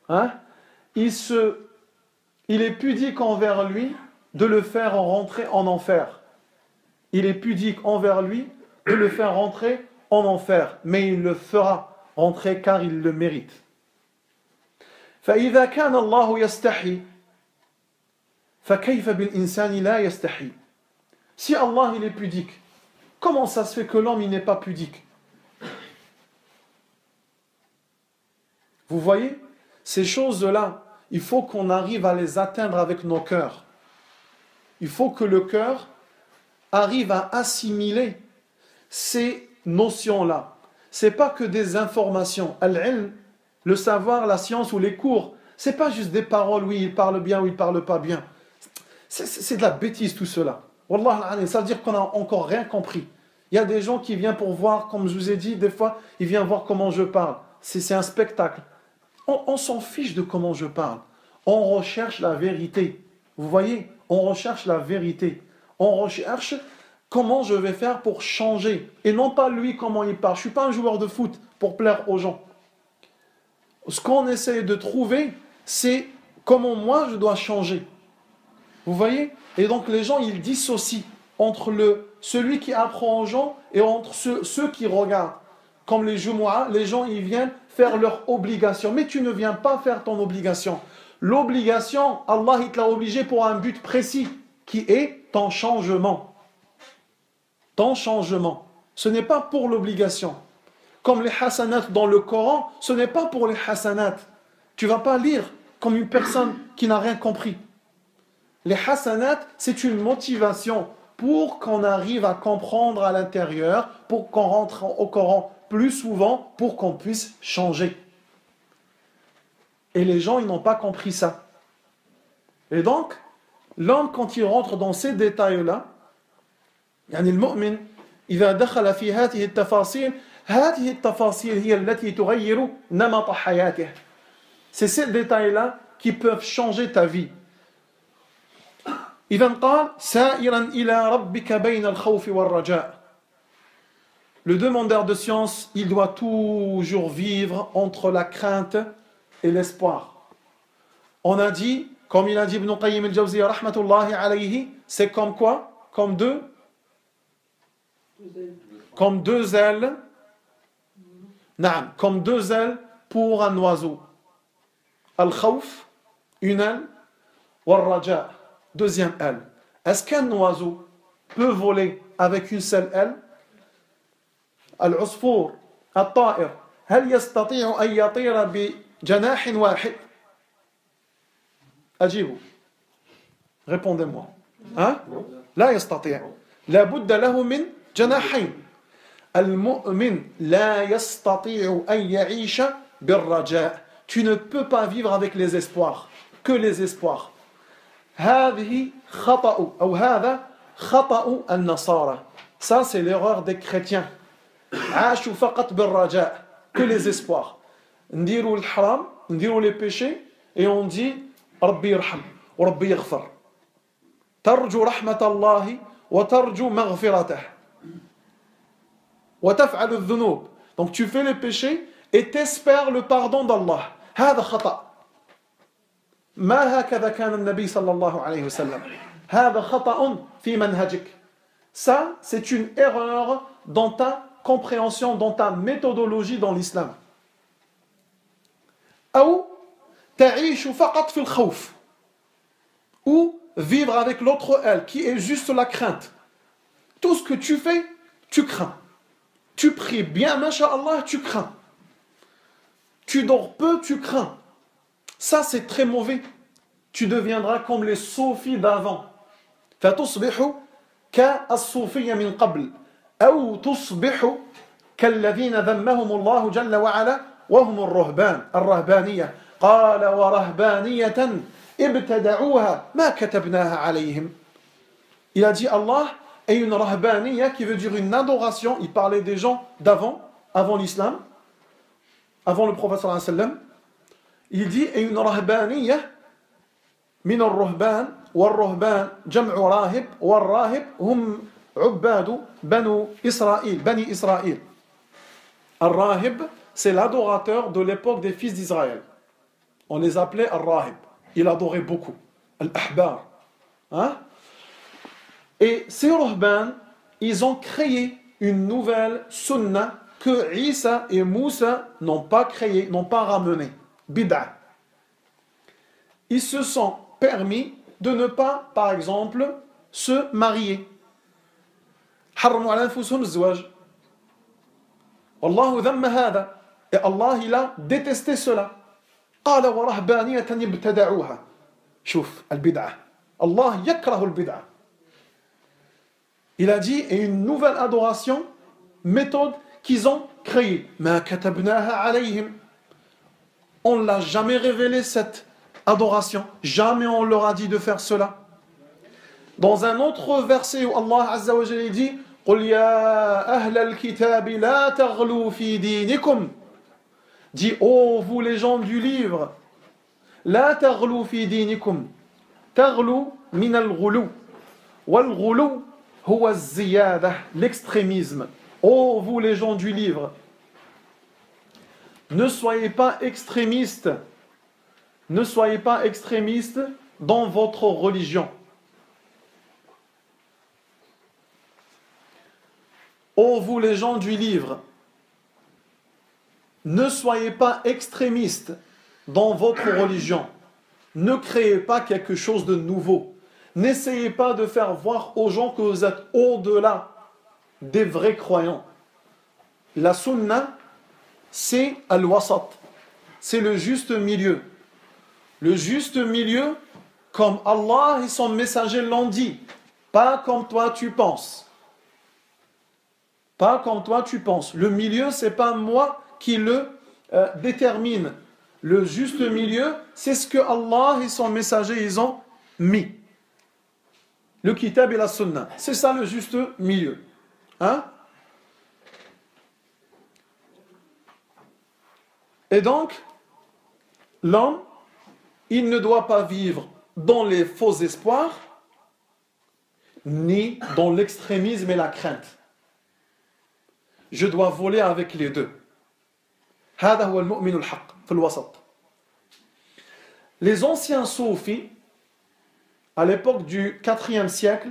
Hein? Il est pudique envers lui de le faire rentrer en enfer. Il est pudique envers lui de le faire rentrer en enfer, mais il le fera rentrer car il le mérite. فإذا كان الله يستحي فكيف بالإنسان لا يستحي. Si Allah il est pudique, comment ça se fait que l'homme il n'est pas pudique? Vous voyez, ces choses-là, il faut qu'on arrive à les atteindre avec nos cœurs. Il faut que le cœur arrive à assimiler ces notions-là. Ce n'est pas que des informations. Al-ilm, le savoir, la science ou les cours, ce n'est pas juste des paroles, oui, il parle bien ou il ne parle pas bien. C'est de la bêtise tout cela. Wallah, ça veut dire qu'on n'a encore rien compris. Il y a des gens qui viennent pour voir, comme je vous ai dit, des fois, ils viennent voir comment je parle. C'est un spectacle. On s'en fiche de comment je parle. On recherche la vérité. Vous voyez, on recherche la vérité. On recherche comment je vais faire pour changer. Et non pas lui, comment il parle. Je ne suis pas un joueur de foot pour plaire aux gens. Ce qu'on essaie de trouver, c'est comment moi je dois changer. Vous voyez? Et donc les gens, ils dissocient entre celui qui apprend aux gens et entre ceux qui regardent. Comme les Jumu'ah, les gens, ils viennent faire leur obligation. Mais tu ne viens pas faire ton obligation. L'obligation, Allah, il te l'a obligé pour un but précis, qui est ton changement. Ton changement. Ce n'est pas pour l'obligation. Comme les hasanats dans le Coran, ce n'est pas pour les hasanats. Tu ne vas pas lire comme une personne qui n'a rien compris. Les hasanats, c'est une motivation pour qu'on arrive à comprendre à l'intérieur, pour qu'on rentre au Coran plus souvent, pour qu'on puisse changer. Et les gens, ils n'ont pas compris ça. Et donc, l'homme, quand il rentre dans ces détails-là, يعني المؤمن إذا دخل في هذه التفاصيل هي التي تغير نمط حياته. C'est ces détails-là qui peuvent changer ta vie. إذن قال سائرا إلى ربك بين الخوف والرجاء. Le demandeur de science, il doit toujours vivre entre la crainte et l'espoir. On a dit, comme il a dit Ibn Qayyim al-Jawziyya rahmatullahi alayhi, c'est comme quoi? Comme deux ailes. Naam, comme deux ailes pour un oiseau. Al-khawf, une aile, wal-raja, deuxième aile. Est-ce qu'un oiseau peut voler avec une seule aile? Al-usfur, al-ta'ir, هل يستطيع أن يطير بجناح واحد? أجيبوا. Répondez-moi. Hein? لا يستطيع. لا بد له من جناحين. المؤمن لا يستطيع أن يعيش بالرجاء. Tu ne peux pas vivre avec les espoirs, que les espoirs. هذه خطأ أو هذا خطأ النصارى. Ça c'est l'erreur des chrétiens. عاشوا فقط بالرجاء, que les espoirs. نديروا الحرام, نديروا les péchés et on dit ربي يرحم وربي يغفر. ترجو رحمة الله وترجو مغفرته. وتفعل الذنوب. Donc tu fais les péchés et t'espères le pardon d'Allah. هذا خطأ. ما هكذا كان النبي صلى الله عليه وسلم. هذا خطأ في منهجك. Ça, c'est une erreur dans ta compréhension, dans ta méthodologie dans l'islam. أو تعيش فقط في الخوف. Ou vivre avec l'autre elle, qui est juste la crainte. Tout ce que tu fais, tu crains. Tu pries bien, masha'Allah, tu crains. Tu dors peu, tu crains. Ça, c'est très mauvais. Tu deviendras comme les soufis d'avant. فتصبح كالصوفية من قبل أو تصبح كالذين ذمهم الله جل وعلا وهم الرهبان الرهبانية قال ورهبانية ابتدعوها ما كتبناها عليهم. Il a dit Allah et une rahbaniya qui veut dire une adoration. Il parlait des gens d'avant, avant l'islam, avant le prophète sallallahu alayhi wa sallam. Il dit et une rahbaniya من الرهبان والرهبان جمع راهب والراهب هم عباد بني إسرائيل. الراهب, c'est l'adorateur de l'époque des fils d'Israël. On les appelait al-rahib. Il adorait beaucoup. Al-ahbar. Hein? Et ces ruhban, ils ont créé une nouvelle sunna que Isa et Moussa n'ont pas créée, n'ont pas ramenée. Bid'a. Ils se sont permis de ne pas, par exemple, se marier. حرموا على أنفسهم الزواج. والله ذم هذا. Et Allah, il a détesté cela. قال ورهبانية ابتدعوها. شوف البدعة. Allah يكره البدعة. Il a dit, et une nouvelle adoration, méthode qu'ils ont créée. ما كتبناها عليهم. On ne l'a jamais révélé cette adoration. Jamais on leur a dit de faire cela. Dans un autre verset où Allah Azza wa Jalla dit قُلْ يَا أَهْلَ الْكِتَابِ لَا تَغْلُوا فِي دِينِكُمْ. Dit, oh vous les gens du livre, لَا تَغْلُوا فِي دِينِكُمْ. تَغْلُوا مِنَ الْغُلُو. وَالْغُلُو هو الزيادة, l'extrémisme. Oh vous les gens du livre, ne soyez pas extrémistes. Ne soyez pas extrémistes dans votre religion. Ô vous les gens du livre, ne soyez pas extrémistes dans votre religion. Ne créez pas quelque chose de nouveau. N'essayez pas de faire voir aux gens que vous êtes au-delà des vrais croyants. La sunna, c'est al-wasat. C'est le juste milieu. Le juste milieu, comme Allah et son messager l'ont dit, pas comme toi tu penses. Pas comme toi tu penses. Le milieu, c'est pas moi qui le détermine. Le juste milieu, c'est ce que Allah et son messager ils ont mis. Le kitab et la sunna. C'est ça le juste milieu. Hein? Et donc, l'homme, il ne doit pas vivre dans les faux espoirs, ni dans l'extrémisme et la crainte. Je dois voler avec les deux. هذا هو المؤمن الحق في الوسط. Les anciens soufis, à l'époque du 4e siècle,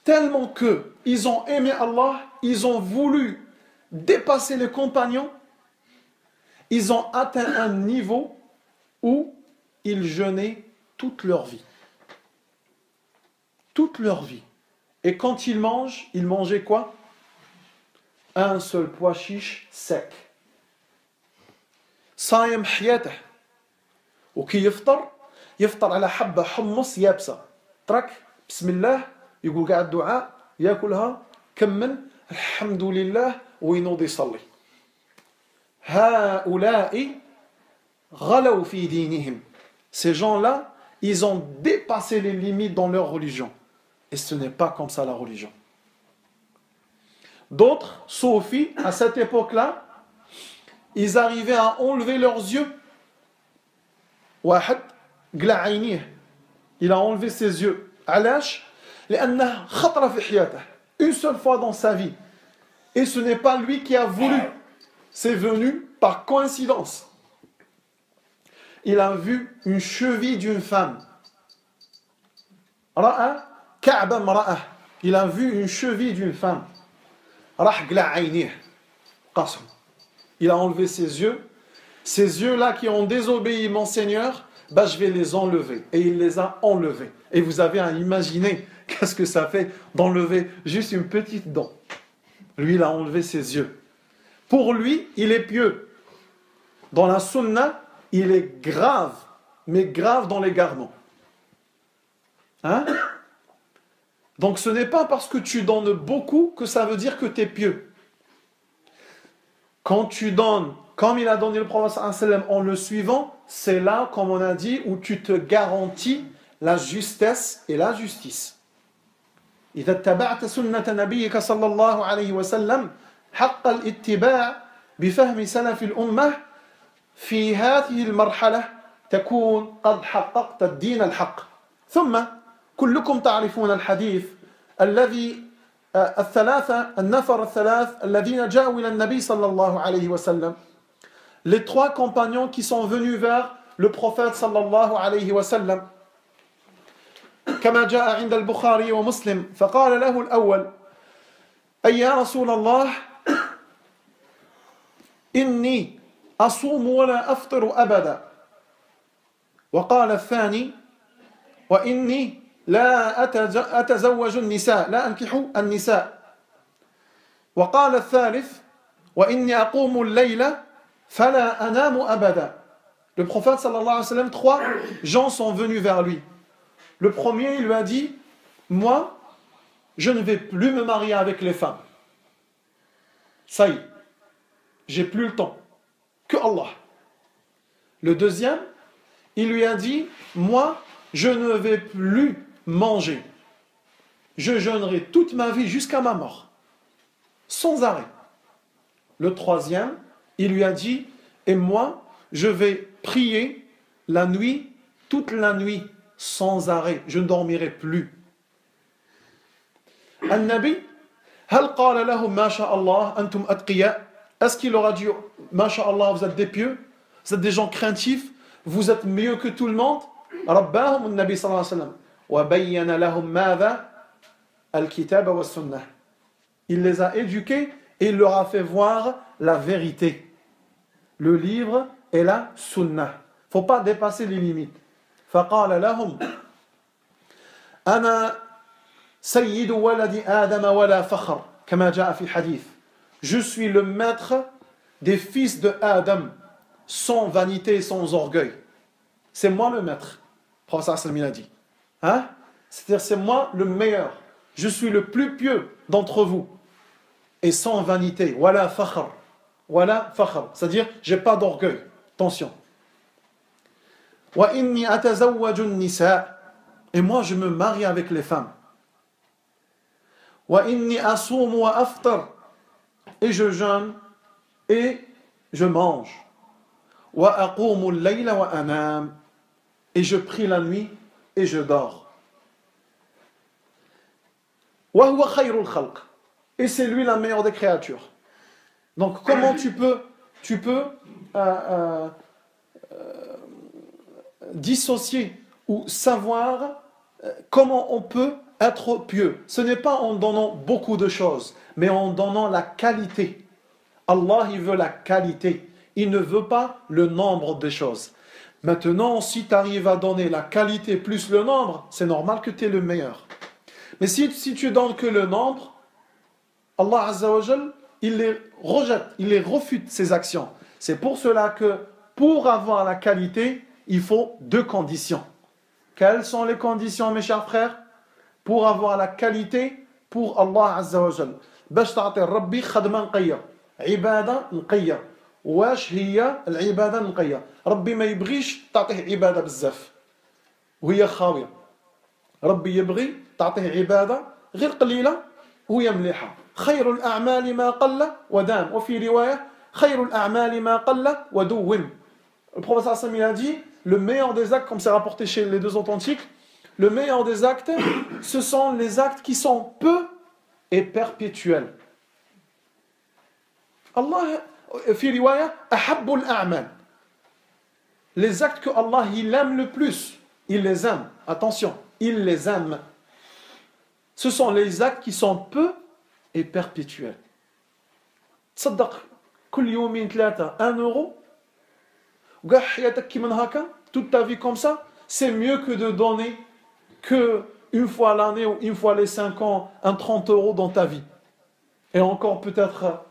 tellement qu'ils ont aimé Allah, ils ont voulu dépasser les compagnons, ils ont atteint un niveau où ils jeûnaient toute leur vie. Toute leur vie. Et quand ils mangent, ils mangeaient quoi? Un seul pois chiche sec. صايم حياته وكي يفطر على حبة حمص يابسة ترك بسم الله يقول قاعد الدعاء ياكلها كمل الحمد لله وينوض يصلي. هؤلاء غلوا في دينهم. Ces gens-là, ils ont dépassé les limites dans leur religion. Et ce n'est pas comme ça la religion. D'autres soufis, à cette époque-là, ils arrivaient à enlever leurs yeux. واحد قلع عينيه. Il a enlevé ses yeux. علاش؟ لأنه خطر في حياته. Une seule fois dans sa vie. Et ce n'est pas lui qui a voulu. C'est venu par coïncidence. Il a vu une cheville d'une femme. Ra'a ka'ba mra'ah. Il a vu une cheville d'une femme. Rahgla aynih. Qasam. Il a enlevé ses yeux. Ces yeux-là qui ont désobéi mon Seigneur, bah, je vais les enlever. Et il les a enlevés. Et vous avez à imaginer qu'est-ce que ça fait d'enlever juste une petite dent. Lui, il a enlevé ses yeux. Pour lui, il est pieux. Dans la sunna, il est grave, mais grave dans l'égarement. Hein? Donc ce n'est pas parce que tu donnes beaucoup que ça veut dire que tu es pieux. Quand tu donnes, comme il a donné le prophète en le suivant, c'est là, comme on a dit, où tu te garantis la justesse et la justice. إذا اتبعت سنة نبيك صلى الله عليه وسلم حق الاتباع بفهم سلف الأمة في هذه المرحلة تكون قد حققت الدين الحق. ثم كلكم تعرفون الحديث الذي النفر الثلاث الذين جاءوا إلى النبي صلى الله عليه وسلم. Les trois compagnons qui sont venus vers le prophète صلى الله عليه وسلم. كما جاء عند البخاري ومسلم فقال له الأول أي يا رسول الله إني أصوم ولا أفطر أبدا. وقال الثاني وإني لا أتزوج النساء لا أنكح النساء. وقال الثالث وإني أقوم الليل فلا أنام أبدا. Le prophète sallallahu alayhi wa sallam, trois gens sont venus vers lui. Le premier, il lui a dit, moi, je ne vais plus me marier avec les femmes. Ça y est, j'ai plus le temps. Que Allah. Le deuxième, il lui a dit, moi, je ne vais plus manger. Je jeûnerai toute ma vie jusqu'à ma mort. Sans arrêt. Le troisième, il lui a dit, et moi, je vais prier la nuit, toute la nuit, sans arrêt, je ne dormirai plus. Al-Nabi, hal qala lahum ma sha Allah antum atqiya. Est-ce qu'il aura dit ma sha Allah, vous êtes des pieux, vous êtes des gens craintifs, vous êtes mieux que tout le monde? Rabbahum al-Nabi sallallahu alayhi wa sallam wa bayyana lahum madha al-kitaba wa sunnah. Il les a éduqués et il leur a fait voir la vérité. Le livre et la sunnah. Faut pas dépasser les limites. فقال لهم أنا سيد ولد آدم ولا فخر كما جاء في الحديث. Je suis le maître des fils de Adam sans vanité et sans orgueil. C'est moi le maître. Le prophète sallallahu alayhi wa sallam a dit. Hein? C'est-à-dire c'est moi le meilleur. Je suis le plus pieux d'entre vous. Et sans vanité. Wala fakhr. Wala fakhr. C'est-à-dire j'ai pas d'orgueil. Attention. وَإِنِّي أَتَزَوَّجُ النِّسَاء. Et moi je me marie avec les femmes. وَإِنِّي أَصُومُ وَأَفْطِرُ. Et je jeûne et je mange. وَأَقُومُ اللَّيْلَ وَأَنَامُ. Et je prie la nuit et je dors. وَهُوَ خَيْرُ الْخَلْقِ. Et c'est lui la meilleure des créatures. Donc comment tu peux dissocier ou savoir comment on peut être pieux? Ce n'est pas en donnant beaucoup de choses, mais en donnant la qualité. Allah, il veut la qualité. Il ne veut pas le nombre des choses. Maintenant, si tu arrives à donner la qualité plus le nombre, c'est normal que tu es le meilleur. Mais si tu donnes que le nombre, Allah Azza wa Jal, il les rejette, il les refute, ces actions. C'est pour cela que pour avoir la qualité, il faut deux conditions. Quelles sont les conditions, mes chers frères? Pour avoir la qualité pour Allah Azza wa Jal. باش تعطي ربي خدمة نقية، عبادة نقية. واش هي العبادة النقية؟ ربي ما يبغيش تعطيه عبادة بزاف وهي خاوية. ربي يبغي تعطيه عبادة غير قليلة وهي مليحة. خير الأعمال ما قل ودام. وفي رواية خير الأعمال ما قل ودوم. Le prophète sallallahu alayhi wa sallam a dit, le meilleur des actes, comme c'est rapporté chez les deux authentiques, le meilleur des actes, ce sont les actes qui sont peu et perpétuels. Allah, fi riwaya, ahabbul a'mal. Les actes que Allah il aime le plus, il les aime. Attention, il les aime. Ce sont les actes qui sont peu et perpétuels. تصدق كل يومين ثلاثة 1 euro وقاع حياتك كي من هكا toute ta vie comme ça, c'est mieux que de donner que une fois l'année ou une fois les 5 ans un 30 euros dans ta vie. Et encore peut-être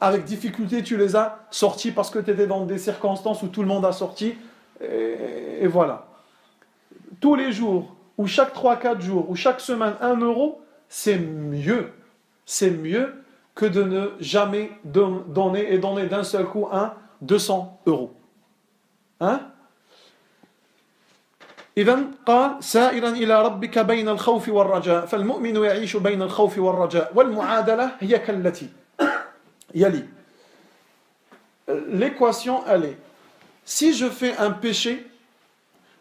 avec difficulté tu les as sortis parce que tu étais dans des circonstances où tout le monde a sorti et voilà. Tous les jours ou chaque 3-4 jours ou chaque semaine 1 euro, c'est mieux que de ne jamais donner et donner d'un seul coup 200 euros. Hein? إذن قال سائرا إلى ربك بين الخوف والرجاء فالمؤمن يعيش بين الخوف والرجاء والمعادلة هي كالتي يلي. L'équation elle est, si je fais un péché,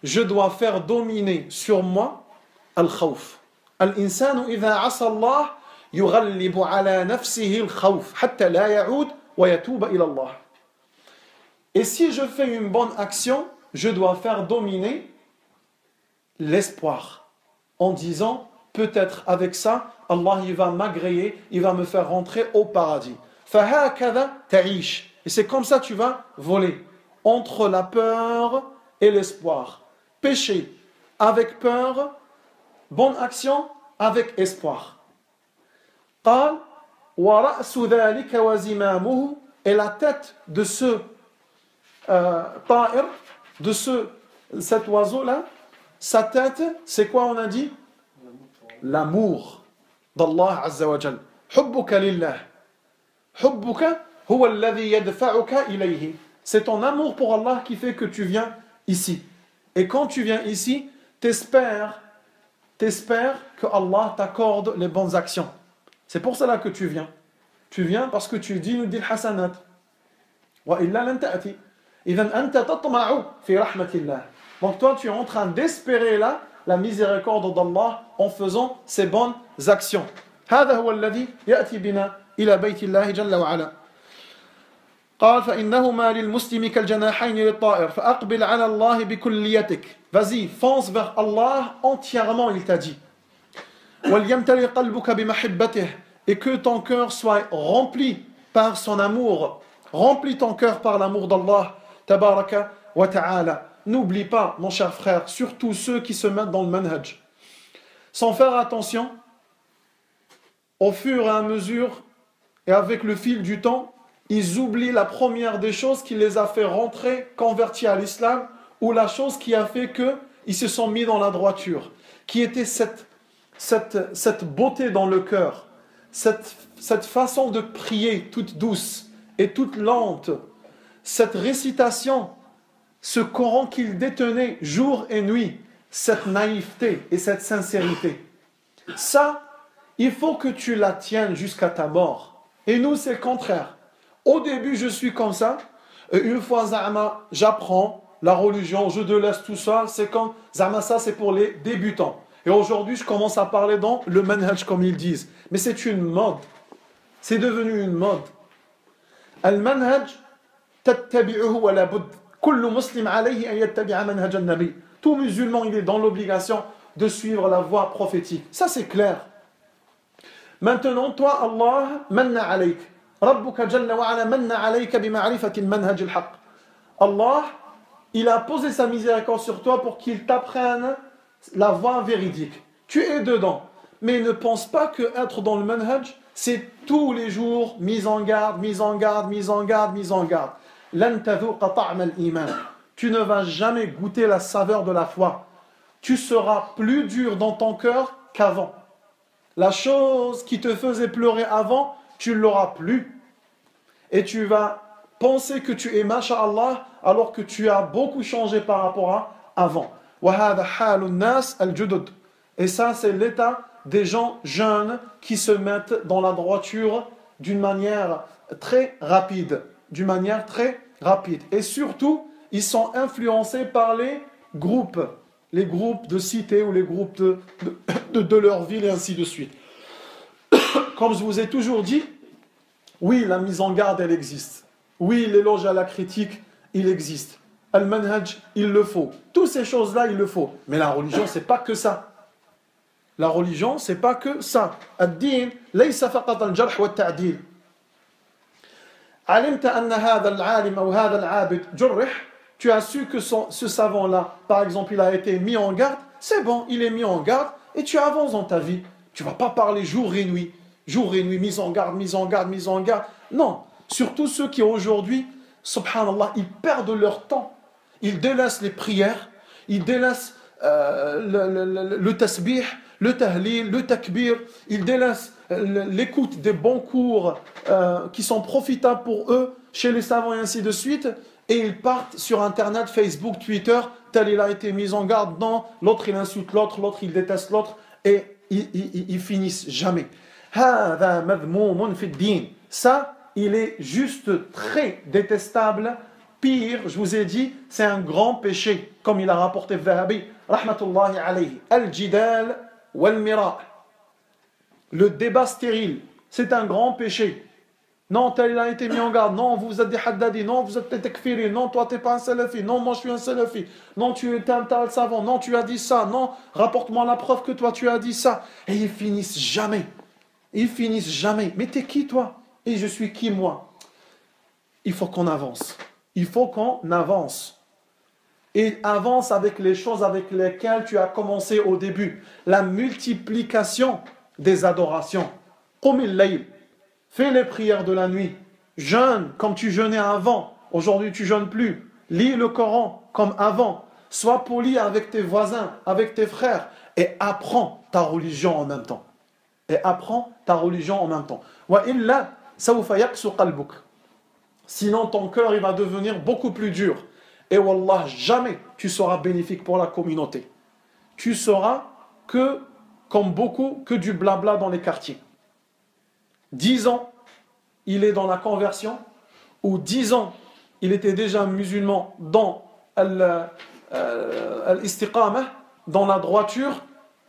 je dois faire dominer sur moi al-khawf. Al-insanu idha asa Allah يغلب على نفسه الخوف حتى لا يعود ويتوب إلى الله. Et si je fais une bonne action, je dois faire dominer l'espoir en disant peut-être avec ça Allah il va m'agréer, il va me faire rentrer au paradis. فهكذا تعيش. Et c'est comme ça tu vas voler entre la peur et l'espoir. Péché avec peur, bonne action avec espoir. قال ورأس ذلك وزمامه. Et la tête de ce طائر, de cet oiseau là, sa tête c'est quoi on a dit? L'amour d'Allah Azza wa Jal. حبك لله. حبك هو الذي يدفعك إليه. C'est ton amour pour Allah qui fait que tu viens ici. Et quand tu viens ici, t'espères que Allah t'accorde les bonnes actions. C'est pour cela que tu viens. Tu viens parce que tu dis ندي الحسنات. وإلا لن تأتي. إذن أنت تطمع في رحمة الله. Donc toi tu es en train d'espérer là la miséricorde d'Allah en faisant ces bonnes actions. هذا هو الذي يأتي بنا إلى بيت الله جل وعلا. قال فإنهما للمسلم كالجناحين للطائر فأقبل على الله بكليتك. Vas-y, fonce vers Allah entièrement, il t'a dit. وَلْيَمْتَلِ قَلْبُكَ بِمَحِبَّتِهِ. Et que ton cœur soit rempli par son amour. Remplis ton cœur par l'amour d'Allah tabaraka wa ta'ala. N'oublie pas, mon cher frère, surtout ceux qui se mettent dans le manhaj, sans faire attention, au fur et à mesure et avec le fil du temps, ils oublient la première des choses qui les a fait rentrer, convertis à l'islam, ou la chose qui a fait qu'ils se sont mis dans la droiture, qui était cette beauté dans le cœur, cette façon de prier toute douce et toute lente, cette récitation, ce Coran qu'il détenait jour et nuit, cette naïveté et cette sincérité. Ça, il faut que tu la tiennes jusqu'à ta mort. Et nous, c'est le contraire. Au début, je suis comme ça. Et une fois, Zama, j'apprends la religion, je délaisse tout ça. C'est quand Zama, ça, c'est pour les débutants. Et aujourd'hui, je commence à parler dans le manhaj, comme ils disent. Mais c'est une mode. C'est devenu une mode. Al-manhaj, tattabi'uhu wa la budd. Kullu muslim alayhi an yattabi'a manhaj al-nabi. Tout musulman, il est dans l'obligation de suivre la voie prophétique. Ça, c'est clair. Maintenant, toi, Allah, manna alayk. Rabbuka jalla wa ala manna alayka bima'rifati al-manhaj al-haq. Allah, il a posé sa miséricorde sur toi pour qu'il t'apprenne la voie véridique. Tu es dedans. Mais ne pense pas que être dans le manhaj, c'est tous les jours mise en garde, mise en garde, mise en garde, mise en garde. Lan tadhuqa ta'am al-iman. Tu ne vas jamais goûter la saveur de la foi. Tu seras plus dur dans ton cœur qu'avant. La chose qui te faisait pleurer avant, tu ne l'auras plus. Et tu vas penser que tu es masha'Allah alors que tu as beaucoup changé par rapport à avant. Et ça, c'est l'état des gens jeunes qui se mettent dans la droiture d'une manière très rapide. D'une manière très rapide. Et surtout, ils sont influencés par les groupes de cité ou les groupes de leur ville et ainsi de suite. Comme je vous ai toujours dit, Oui, la mise en garde, elle existe. Oui, l'éloge à la critique, il existe. Al-manhaj, il le faut. Toutes ces choses-là, il le faut. Mais la religion, c'est pas que ça. La religion, c'est pas que ça. Ad-din, laysa faqat al-jarh wa al-ta'dil. علمت أن هذا العالم أو هذا العابد جرح. Tu as su que ce savant-là, par exemple, il a été mis en garde. C'est bon, il est mis en garde et tu avances dans ta vie. Tu ne vas pas parler jour et nuit. Jour et nuit, mise en garde, mise en garde, mise en garde. Non, surtout ceux qui aujourd'hui, subhanallah, ils perdent leur temps. Ils délaissent les prières, ils délaissent le tasbih, le tahlil, le takbir, ils délaissent l'écoute des bons cours qui sont profitables pour eux, chez les savants et ainsi de suite, et ils partent sur Internet, Facebook, Twitter, tel il a été mis en garde, non, l'autre il insulte l'autre, l'autre il déteste l'autre, et ils finissent jamais. Ça, il est juste très détestable. Pire, je vous ai dit, c'est un grand péché, comme il a rapporté Zahabi, rahmatullahi alayhi. Al-jidal wal-mira. Le débat stérile, c'est un grand péché. Non, tel a été mis en garde. Non, vous êtes des haddadi. Non, vous êtes des takfiri. Non, toi, tu n'es pas un salafi. Non, moi, je suis un salafi. Non, tu es un tal savant. Non, tu as dit ça. Non, rapporte-moi la preuve que toi, tu as dit ça. Et ils finissent jamais. Ils finissent jamais. Mais t'es qui, toi? Et je suis qui, moi? Il faut qu'on avance. Il faut qu'on avance. Et avance avec les choses avec lesquelles tu as commencé au début. La multiplication des adorations. Qumil layl. Fais les prières de la nuit. Jeûne comme tu jeûnais avant. Aujourd'hui, tu jeûnes plus. Lis le Coran comme avant. Sois poli avec tes voisins, avec tes frères. Et apprends ta religion en même temps. Et apprends ta religion en même temps. Wa illa sawfa yaqsu qalbuk. Sinon, ton cœur, il va devenir beaucoup plus dur. Et wallah, jamais tu seras bénéfique pour la communauté. Tu seras que, comme beaucoup, que du blabla dans les quartiers. 10 ans, il est dans la conversion, ou 10 ans, il était déjà musulman dans l'istiqamah, dans la droiture,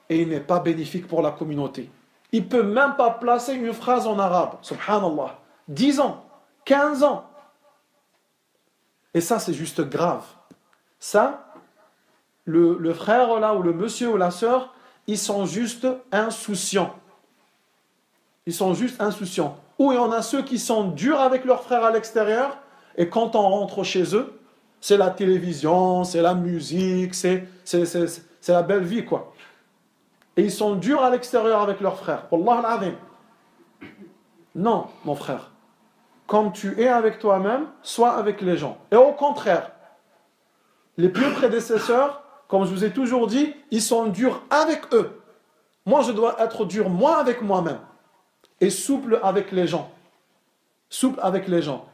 et il n'est pas bénéfique pour la communauté. Il ne peut même pas placer une phrase en arabe, subhanallah. 10 ans, 15 ans. Et ça, c'est juste grave. Ça, le frère là, ou le monsieur ou la sœur, ils sont juste insouciants. Ils sont juste insouciants. Ou il y en a ceux qui sont durs avec leurs frères à l'extérieur, et quand on rentre chez eux, c'est la télévision, c'est la musique, c'est la belle vie, quoi. Et ils sont durs à l'extérieur avec leurs frères. Wallah al-azim. Non, mon frère. Comme tu es avec toi-même, sois avec les gens. Et au contraire, les plus prédécesseurs, comme je vous ai toujours dit, ils sont durs avec eux. Moi, je dois être dur, moi, avec moi-même. Et souple avec les gens. Souple avec les gens.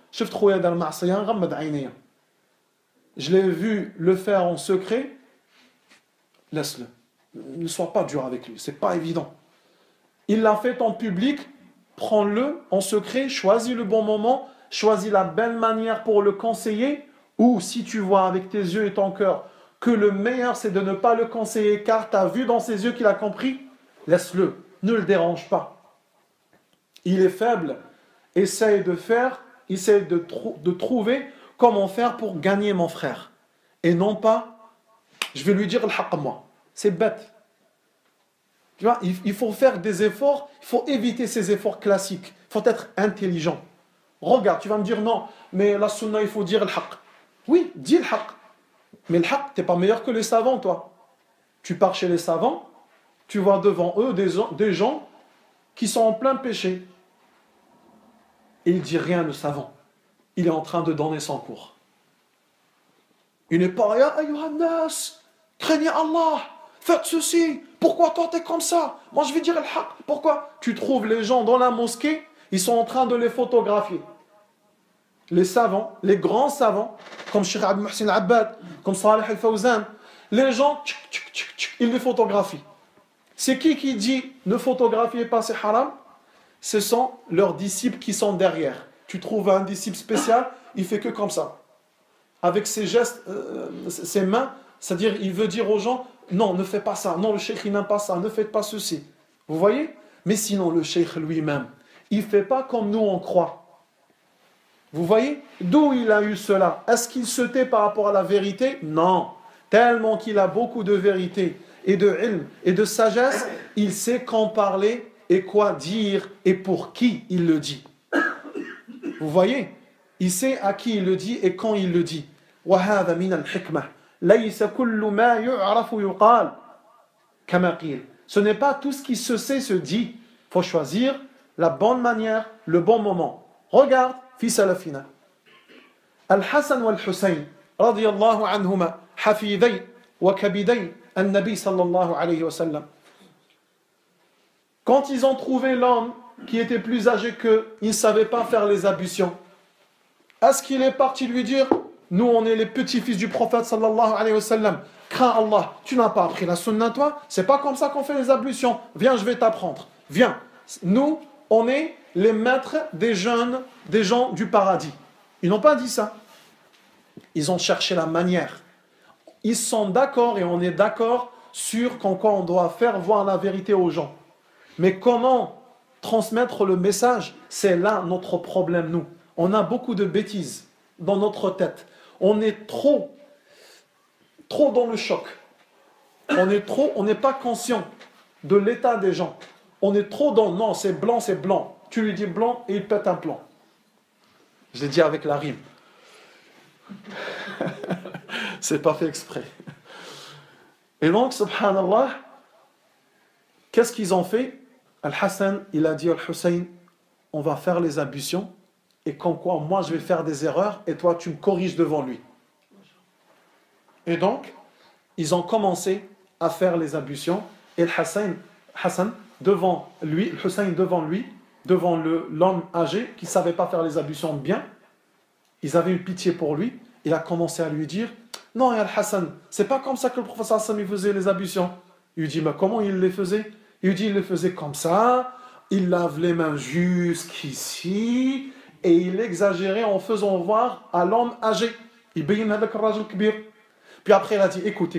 Je l'ai vu le faire en secret. Laisse-le. Ne sois pas dur avec lui. C'est pas évident. Il l'a fait en public. Prends-le en secret. Choisis le bon moment. Choisis la belle manière pour le conseiller. Ou si tu vois avec tes yeux et ton cœur que le meilleur c'est de ne pas le conseiller car tu as vu dans ses yeux qu'il a compris, laisse-le. Ne le dérange pas. Il est faible, essaye de trouver comment faire pour gagner mon frère. Et non pas, je vais lui dire le haqq moi. C'est bête. Tu vois, il faut faire des efforts, il faut éviter ces efforts classiques. Il faut être intelligent. Regarde, tu vas me dire non, mais la sunna, il faut dire le haqq. Oui, dis le haqq. Mais le haqq, tu n'es pas meilleur que les savants, toi. Tu pars chez les savants, tu vois devant eux des gens qui sont en plein péché. Et il ne dit rien, le savant. Il est en train de donner son cours. Il n'est pas ya ayyuhannas, craignez Allah, faites ceci. Pourquoi toi t'es comme ça? Moi je vais dire le haqq. Pourquoi? Tu trouves les gens dans la mosquée, ils sont en train de les photographier. Les savants, les grands savants, comme Cheikh Abd Muhsin Abbad, comme Salih al-Fawzan, les gens, ils les photographient. C'est qui dit ne photographiez pas, c'est haram? Ce sont leurs disciples qui sont derrière. Tu trouves un disciple spécial, il fait que comme ça. Avec ses gestes, ses mains, c'est-à-dire il veut dire aux gens, non, ne fais pas ça, non, le cheikh il n'aime pas ça, ne faites pas ceci. Vous voyez? Mais sinon, le cheikh lui-même, il ne fait pas comme nous on croit. Vous voyez d'où il a eu cela? Est-ce qu'il se tait par rapport à la vérité? Non. Tellement qu'il a beaucoup de vérité et de ilm et de sagesse, il sait quand parler et quoi dire et pour qui il le dit. Vous voyez? Il sait à qui il le dit et quand il le dit. وَهَذَا مِنَ الْحِكْمَةِ لَيْسَ كُلُّ مَا يُعْرَفُ يُقَالُ كَمَا قِيلَ. Ce n'est pas tout ce qui se sait se dit. Il faut choisir la bonne manière, le bon moment. Regarde, fi salafina. Al-Hassan wal-Hussein, radiyallahu anhuma, hafidhay wa kabidhay an-Nabi sallallahu alayhi wa sallam. Quand ils ont trouvé l'homme qui était plus âgé qu'eux, ils ne savaient pas faire les ablutions. Est-ce qu'il est parti lui dire, nous on est les petits-fils du prophète sallallahu alayhi wa sallam, crains Allah, tu n'as pas appris la sunna toi, c'est pas comme ça qu'on fait les ablutions, viens je vais t'apprendre, viens. Nous, on est les maîtres des jeunes, des gens du paradis. Ils n'ont pas dit ça. Ils ont cherché la manière. Ils sont d'accord et on est d'accord sur qu'en quoi on doit faire voir la vérité aux gens. Mais comment transmettre le message, c'est là notre problème, nous. On a beaucoup de bêtises dans notre tête. On est trop dans le choc. On n'est pas conscient de l'état des gens. On est trop dans non, c'est blanc, c'est blanc. Tu lui dis blanc et il pète un plomb. Je l'ai dit avec la rime. C'est pas fait exprès. Et donc, subhanallah, qu'est-ce qu'ils ont fait? Al-Hassan, il a dit Al-Hussein, on va faire les ablutions, et comme quoi, moi je vais faire des erreurs, et toi tu me corriges devant lui. Et donc, ils ont commencé à faire les ablutions, et Hassan devant lui, Hussein devant lui, devant l'homme âgé qui ne savait pas faire les ablutions bien, ils avaient eu pitié pour lui, il a commencé à lui dire, non, Al-Hassan, c'est pas comme ça que le professeur Hassan il faisait les ablutions. Il lui dit, mais comment il les faisait? Il lui dit, il les faisait comme ça, il lave les mains jusqu'ici, et il exagérait en faisant voir à l'homme âgé. Puis après il a dit, écoute,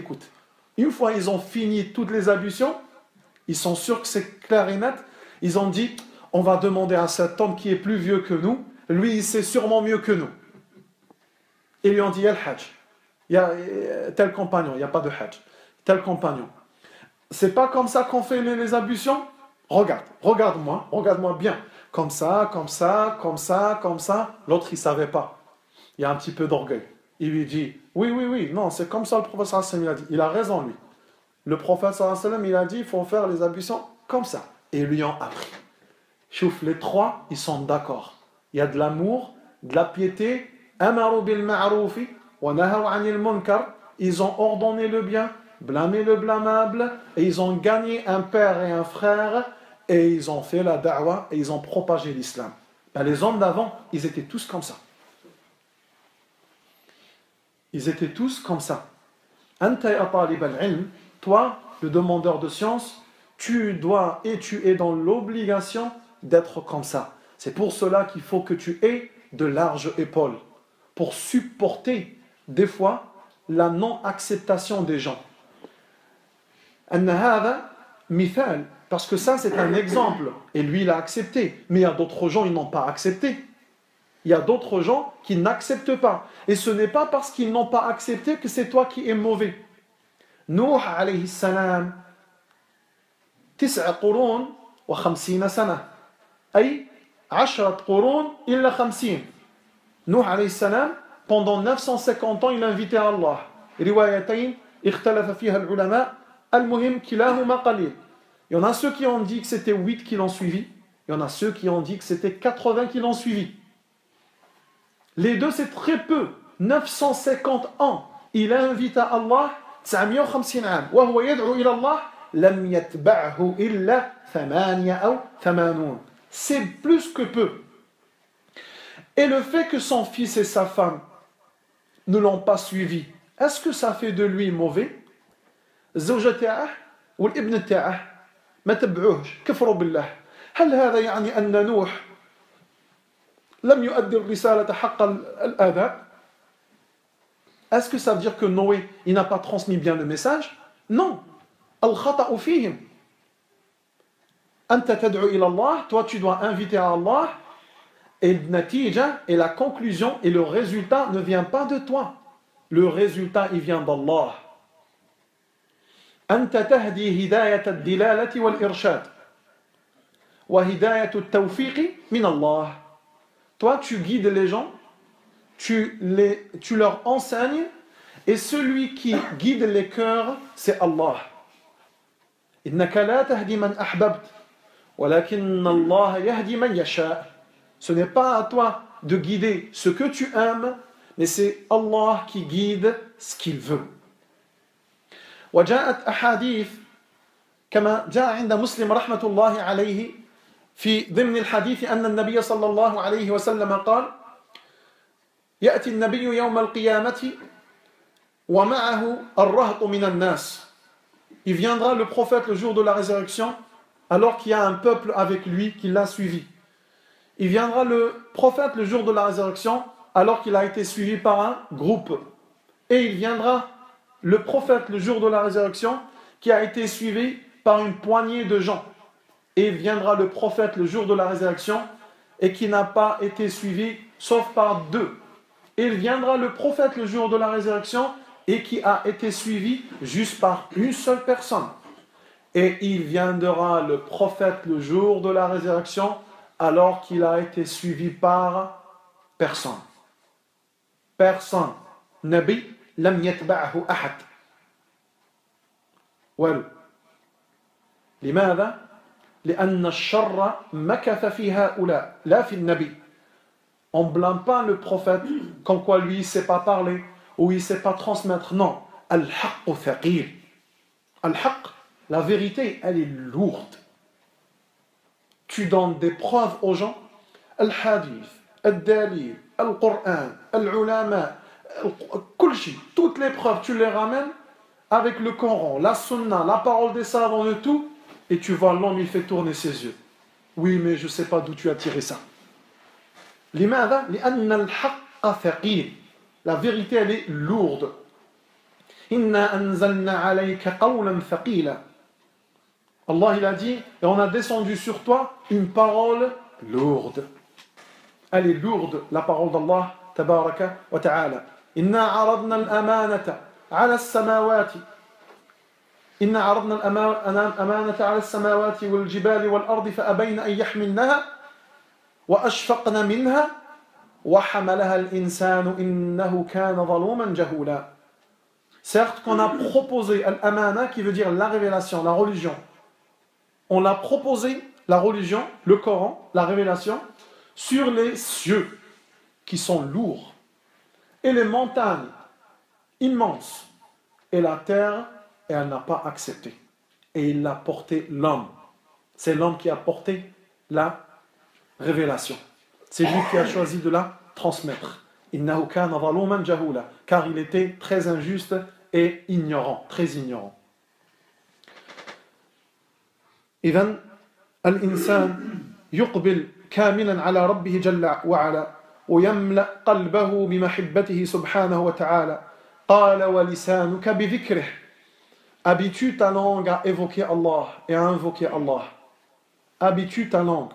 une fois ils ont fini toutes les ablutions, ils sont sûrs que c'est clair et net, ils ont dit, on va demander à cet homme qui est plus vieux que nous, lui il sait sûrement mieux que nous. Et ils lui ont dit, il y a le hajj, il y a tel compagnon, il n'y a pas de hajj, tel compagnon. C'est pas comme ça qu'on fait les ablutions? Regarde-moi bien. Comme ça. L'autre, il ne savait pas. Il y a un petit peu d'orgueil. Il lui dit, oui, non, c'est comme ça le prophète sallallahu alayhi wa sallam, il a dit. Il a raison, lui. Le prophète sallallahu alayhi wa sallam, il a dit, il faut faire les ablutions comme ça. Et ils lui ont appris. Chouf, les trois, ils sont d'accord. Il y a de l'amour, de la piété. Amaru bil ma'roufi wa nahaw anil munkar. Ils ont ordonné le bien, blâmé le blâmable, et ils ont gagné un père et un frère, et ils ont fait la da'wa, et ils ont propagé l'islam. Ben, les hommes d'avant, ils étaient tous comme ça. Anta ya talib al-ilm, toi, le demandeur de science, tu dois et tu es dans l'obligation d'être comme ça. C'est pour cela qu'il faut que tu aies de larges épaules, pour supporter, des fois, la non-acceptation des gens. Parce que ça c'est un exemple et lui il a accepté, mais il y a d'autres gens ils n'ont pas accepté. Il y a d'autres gens qui n'acceptent pas, et ce n'est pas parce qu'ils n'ont pas accepté que c'est toi qui es mauvais. Nuh alayhi salam 9 قرون و50 سنة أي 10 قرون إلا 50. Nuh alayhi salam, pendant 950 ans il invitait Allah. روايتين اختلف فيها العلماء المهم كلاهما قليل. Il y en a ceux qui ont dit que c'était 8 qui l'ont suivi. Il y en a ceux qui ont dit que c'était 80 qui l'ont suivi. Les deux, c'est très peu. 950 ans. Il invite à Allah 950 عام. وهو يدعو إلى الله لم يتبعه إلا 8 أو 80. C'est plus que peu. Et le fait que son fils et sa femme ne l'ont pas suivi, est-ce que ça fait de lui mauvais? الزوجة تاعه والابن تاعه ما تبعوهش كفروا بالله. هل هذا يعني أن نوح لم يؤدي الرسالة حق الأداء؟ Est-ce que ça veut dire que Noé il n'a pas transmis bien le message? Non. الخطأ فيهم. أنت تدعو إلى الله, toi tu dois inviter à Allah, Et natija, et la conclusion et le résultat ne vient pas de toi. Le résultat, il vient d'Allah. أنت تهدي هداية الدلالة والإرشاد وهداية التوفيق من الله. Toi, tu guides les gens, tu leur enseignes, et celui qui guide les cœurs, c'est Allah. إنك لا تهدي من أحببت ولكن الله يهدي من يشاء. Ce n'est pas à toi de guider ce que tu aimes, mais c'est Allah qui guide ce qu'il veut. وجاءت أحاديث كما جاء عند مسلم رحمة الله عليه في ضمن الحديث أن النبي صلى الله عليه وسلم قال يأتي النبي يوم القيامة ومعه الرهط من الناس. Il viendra le prophète le jour de la résurrection alors qu'il y a un peuple avec lui qui l'a suivi. Il viendra le prophète le jour de la résurrection alors qu'il a été suivi par un groupe. Et il viendra le prophète le jour de la résurrection qui a été suivi par une poignée de gens. Et il viendra le prophète le jour de la résurrection et qui n'a pas été suivi sauf par deux. Et il viendra le prophète le jour de la résurrection et qui a été suivi juste par une seule personne. Et il viendra le prophète le jour de la résurrection alors qu'il a été suivi par personne. Personne. Nabi lam yatba'ahu ahad. Well. لماذا؟ لأن الشر مكث في هؤلاء لا في النبي. On ne blâme pas le prophète comme quoi lui il ne sait pas parler ou il ne sait pas transmettre. Non. Al-haqq thaqil. Al-haqq, la vérité, elle est lourde. Tu donnes des preuves aux gens. Al-hadith, al-dalil, al-Qur'an, al-ulama, toutes les preuves, tu les ramènes avec le Coran, la sunna, la parole des savants et tout, et tu vois l'homme, il fait tourner ses yeux. Oui, mais je ne sais pas d'où tu as tiré ça. لماذا؟ لأن الحق ثقيل. La vérité, elle est lourde. إنا أنزلنا عليك قولا ثقيلا. Allah, il a dit, et on a descendu sur toi une parole lourde. Elle est lourde, la parole d'Allah, tabaraka wa ta'ala. إنا عرضنا الأمانة على السماوات إنا عرضنا الأمانة على السماوات والجبال والأرض فأبين أن يحملنها وأشفقن منها وحملها الإنسان إنه كان ظلوما جهولا. Certes qu'on a proposé al-amana qui veut dire la révélation, la religion. On a proposé la religion, le Coran, la révélation, sur les cieux qui sont lourds et les montagnes immenses et la terre, et elle n'a pas accepté. Et il l'a porté l'homme. C'est l'homme qui a porté la révélation. C'est lui qui a choisi de la transmettre. Innahu kana zaluman jahula, car il était très injuste et ignorant, très ignorant. إذن الإنسان يقبل كاملا على ربه جل وعلا ويملأ قلبه بمحبته سبحانه وتعالى. قال ولسانك بذكره. Habitue ta langue à évoquer Allah et à invoquer Allah. Habitue ta langue.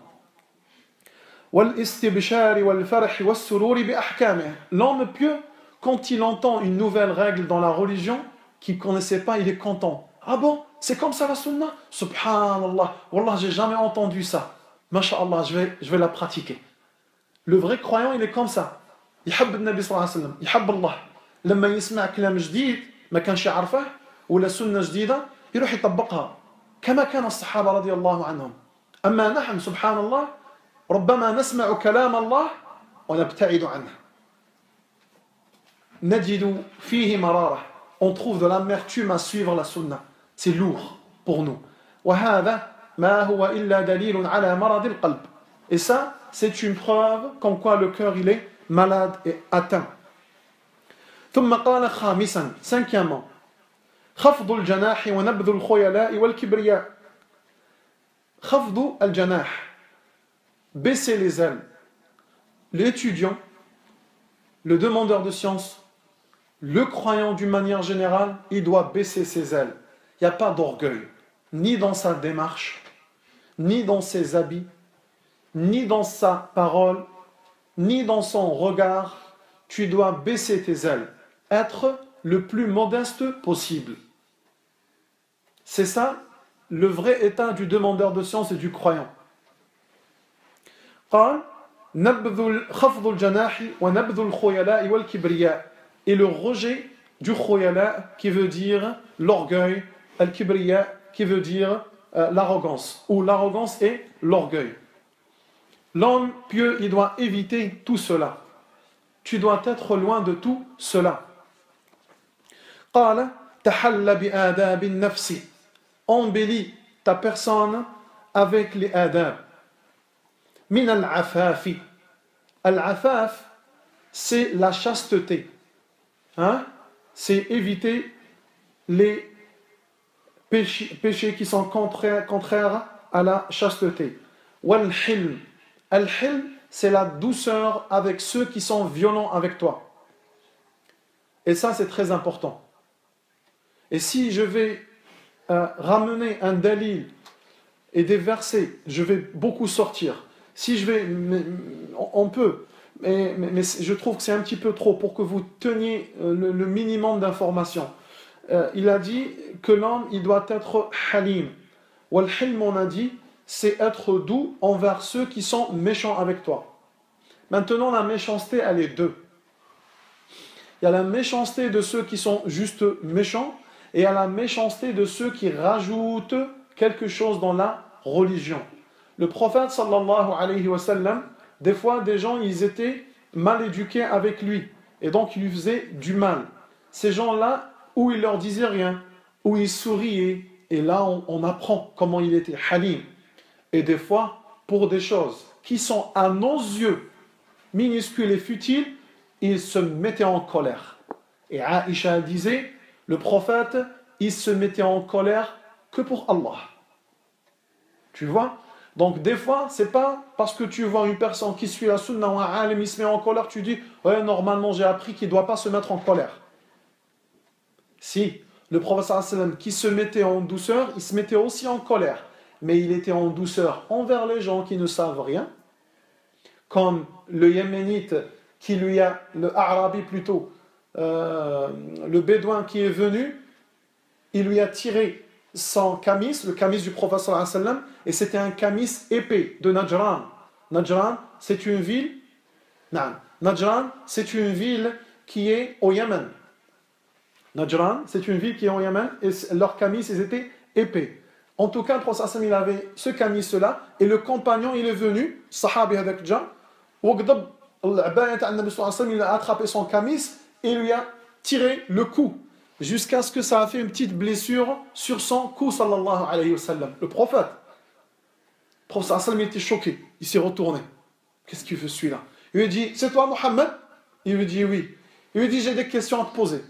والاستبشار والفرح والسرور بأحكامه. L'homme pieux, quand il entend une nouvelle règle dans la religion qu'il ne connaissait pas, il est content. Ah bon, c'est comme ça la sunna? Subhanallah, Wallah, j'ai jamais entendu ça. Masha'Allah, je vais la pratiquer. Le vrai croyant, il est comme ça. يحب النبي صلى الله عليه وسلم, يحب الله. لما يسمع كلام جديد ما كانش يعرفه ولا سنة جديدة يروح يطبقها كما كان الصحابة رضي الله عنهم. أما نحن سبحان الله ربما نسمع كلام الله ونبتعد عنه. نجد فيه مرارة. On trouve de l'amertume à suivre la sunna. C'est lourd pour nous. وهذا ما هو إلا دليل على مرض القلب. Et ça, c'est une preuve comme quoi le cœur il est malade et atteint. ثم قال خامسا, cinquièmement, خفض الجناح ونبذ الخيلاء والكبرياء. خفض الجناح, baisser les ailes. L'étudiant, le demandeur de science, le croyant d'une manière générale, il doit baisser ses ailes. Il n'y a pas d'orgueil, ni dans sa démarche, ni dans ses habits, ni dans sa parole, ni dans son regard. Tu dois baisser tes ailes, être le plus modeste possible. C'est ça le vrai état du demandeur de science et du croyant. قال نبذ خفض الجناح ونبذ الخيلاء والكبرياء, et le rejet du khoyala qui veut dire l'orgueil, al-kibriya qui veut dire l'arrogance, ou l'arrogance et l'orgueil. L'homme pieux, il doit éviter tout cela. Tu dois être loin de tout cela. قال تحل بآداب النفس, embellis ta personne avec les adab. Min al-afafi. Al-afaf, c'est la chasteté. Hein? C'est éviter les péchés qui sont contraires à la chasteté. Wal-hilm. Al-hilm, c'est la douceur avec ceux qui sont violents avec toi. Et ça, c'est très important. Et si je vais ramener un dalil et des versets, je vais beaucoup sortir. Si je vais, on peut, mais je trouve que c'est un petit peu trop pour que vous teniez le minimum d'informations. Il a dit que l'homme, il doit être halim. Wal-hilm, on a dit, c'est être doux envers ceux qui sont méchants avec toi. Maintenant, la méchanceté, elle est deux. Il y a la méchanceté de ceux qui sont juste méchants, et il y a la méchanceté de ceux qui rajoutent quelque chose dans la religion. Le prophète sallallahu alayhi wa sallam, des fois des gens ils étaient mal éduqués avec lui et donc ils lui faisaient du mal. Ces gens-là, où il leur disait rien, où il souriait, et là on apprend comment il était halim. Et des fois, pour des choses qui sont à nos yeux minuscules et futiles, il se mettait en colère. Et Aïcha disait, le prophète, il se mettait en colère que pour Allah. Tu vois? Donc des fois, c'est pas parce que tu vois une personne qui suit la sunna ou un alim, il se met en colère, tu dis, ouais, normalement j'ai appris qu'il ne doit pas se mettre en colère. Si, le prophète sallallahu alayhi wa sallam qui se mettait en douceur, il se mettait aussi en colère. Mais il était en douceur envers les gens qui ne savent rien, comme le Yéménite qui lui a, le Arabi plutôt, le Bédouin qui est venu, il lui a tiré son camis, le camis du prophète sallallahu alayhi wa sallam, et c'était un camis épais de Najran. Najran, c'est une ville, Najran, c'est une ville qui est au Yémen. Najran, c'est une ville qui est au Yémen, et leurs camis, ils étaient épais. En tout cas, le prophète sallallahu alayhi wa sallam, il avait ce camis-là, et le compagnon, il est venu, sahabi avec Jah, il a attrapé son camis et lui a tiré le cou jusqu'à ce que ça a fait une petite blessure sur son cou sallallahu alayhi wa sallam. Le prophète sallallahu alayhi wa sallam était choqué, il s'est retourné. Qu'est-ce qu'il veut celui-là? Il lui dit, c'est toi Mohammed? Il lui dit oui. Il lui dit, j'ai des questions à te poser.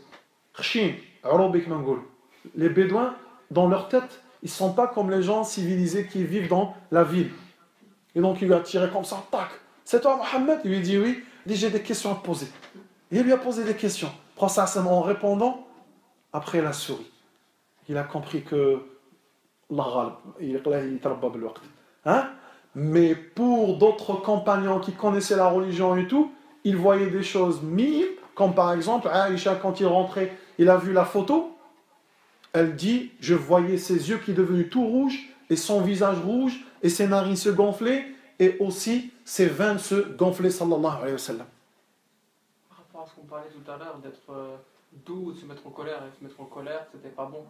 Les Bédouins, dans leur tête, ils ne sont pas comme les gens civilisés qui vivent dans la ville. Et donc il lui a tiré comme ça, tac. C'est toi Mohammed? Il lui dit oui. Il dit, j'ai des questions à te poser. Et il lui a posé des questions. En répondant, après il a souri. Il a compris que hein? Mais pour d'autres compagnons qui connaissaient la religion et tout, ils voyaient des choses minimes, comme par exemple, Aïcha, quand il rentrait, il a vu la photo, elle dit, je voyais ses yeux qui devenaient tout rouges, et son visage rouge, et ses narines se gonflaient, et aussi ses veines se gonflaient, sallallahu alayhi wa sallam. Par rapport à ce qu'on parlait tout à l'heure, d'être doux, de se mettre en colère, et se mettre en colère, c'était pas bon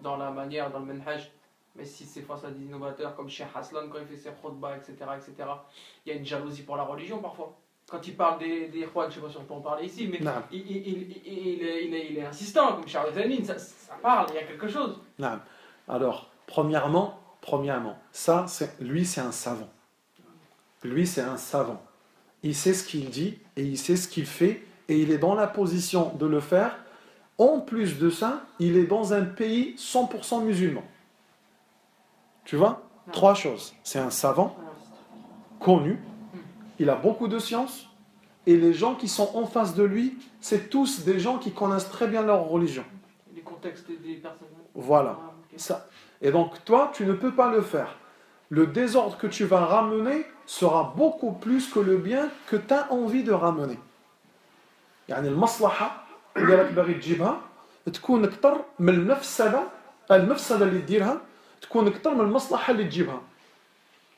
dans la manière, dans le manhaj. Mais si c'est face à des innovateurs comme Cheikh Aslan, quand il fait ses khutbahs, etc., il y a une jalousie pour la religion parfois. Quand il parle des Ikhwan, je ne sais pas si on peut en parler ici, mais il est insistant, comme Charles Zanin, ça parle, il y a quelque chose. Non. Alors, premièrement, ça, lui, c'est un savant. Lui, c'est un savant. Il sait ce qu'il dit et il sait ce qu'il fait et il est dans la position de le faire. En plus de ça, il est dans un pays 100% musulman. Tu vois? Non. 3 choses. C'est un savant, connu, il a beaucoup de science, et les gens qui sont en face de lui, c'est tous des gens qui connaissent très bien leur religion. Les contextes des personnes. Voilà. Ah, okay. Ça. Et donc, toi, tu ne peux pas le faire. le désordre que tu vas ramener sera beaucoup plus que le bien que tu as envie de ramener. يعني المصلحة اللي راك باغي تجيبها تكون أكثر من المفسدة اللي تديرها تكون أكثر من المصلحة اللي تجيبها.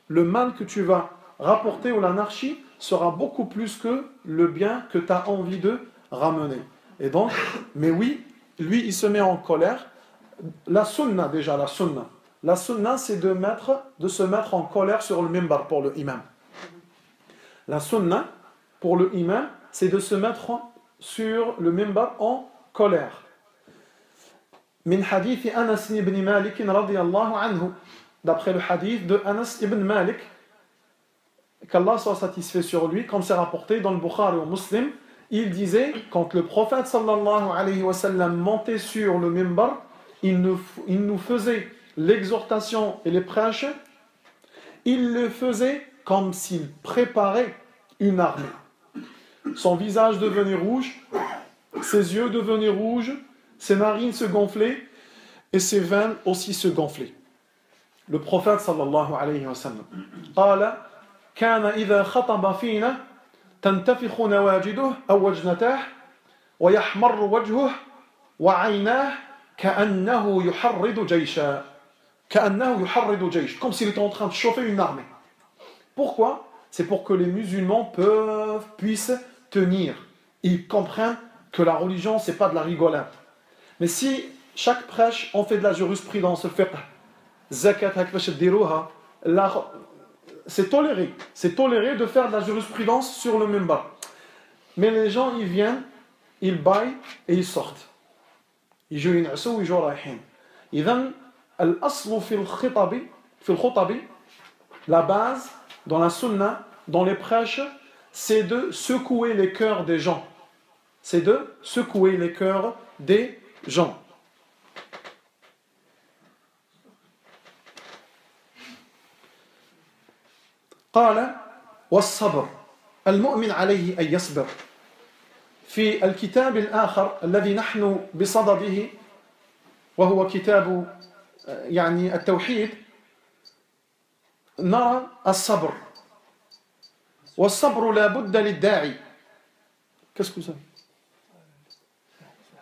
Le mal que tu vas rapporter ou l'anarchie sera beaucoup plus que le bien que tu as envie de ramener. Et donc, mais oui, lui il se met en colère. La sunna déjà, la sunna c'est de se mettre en colère sur le minbar pour le imam. La sunna pour le imam c'est de se mettre sur le minbar en colère. Min hadith Anas ibn Malik radiyallahu anhu, d'après le hadith de Anas ibn Malik, qu'Allah soit satisfait sur lui, comme c'est rapporté dans le Bukhari ou Muslim, il disait, quand le prophète sallallahu alayhi wa sallam montait sur le minbar, il nous faisait l'exhortation et les prêches, il le faisait comme s'il préparait une armée. Son visage devenait rouge, ses yeux devenaient rouges, ses narines se gonflaient et ses veines aussi se gonflaient. Le prophète sallallahu alayhi wa sallam قال كان إذا خطب فينا تنتفخ نواجده أو وجنتاه ويحمر وجهه وعيناه كأنه يحرض جيشا comme s'il était en train de chauffer une armée. Pourquoi? C'est pour que les musulmans puissent tenir. Ils comprennent que la religion, c'est pas de la rigolade. Mais si chaque prêche, on fait de la jurisprudence, le fiqh, zakat, c'est toléré de faire de la jurisprudence sur le minbar. Mais les gens, ils viennent, ils baillent et ils sortent. Ils jouent une asso, ils jouent rahin. إذن الأصل في الخطب, la base, dans la sunna, dans les prêches, c'est de secouer les cœurs des gens. C'est de secouer les cœurs des gens. قال والصبر المؤمن عليه أن يصبر. في الكتاب الآخر الذي نحن بصدده وهو كتاب يعني التوحيد نرى الصبر والصبر لا بد للداعي. Qu'est-ce que ça?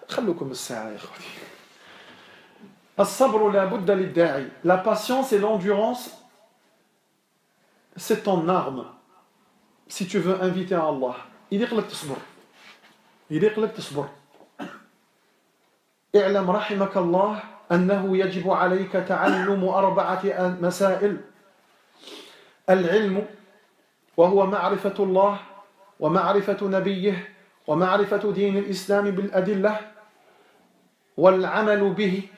خلوكم الساعة يا اخوتي. الصبر لا بد للداعي. La patience et l'endurance, c'est ton arme si tu veux inviter à Allah. يليق لك تصبر. اعلم رحمك الله أنه يجب عليك تعلم 4 مسائل. العلم وهو معرفة الله ومعرفة نبيه ومعرفة دين الإسلام بالأدلة والعمل به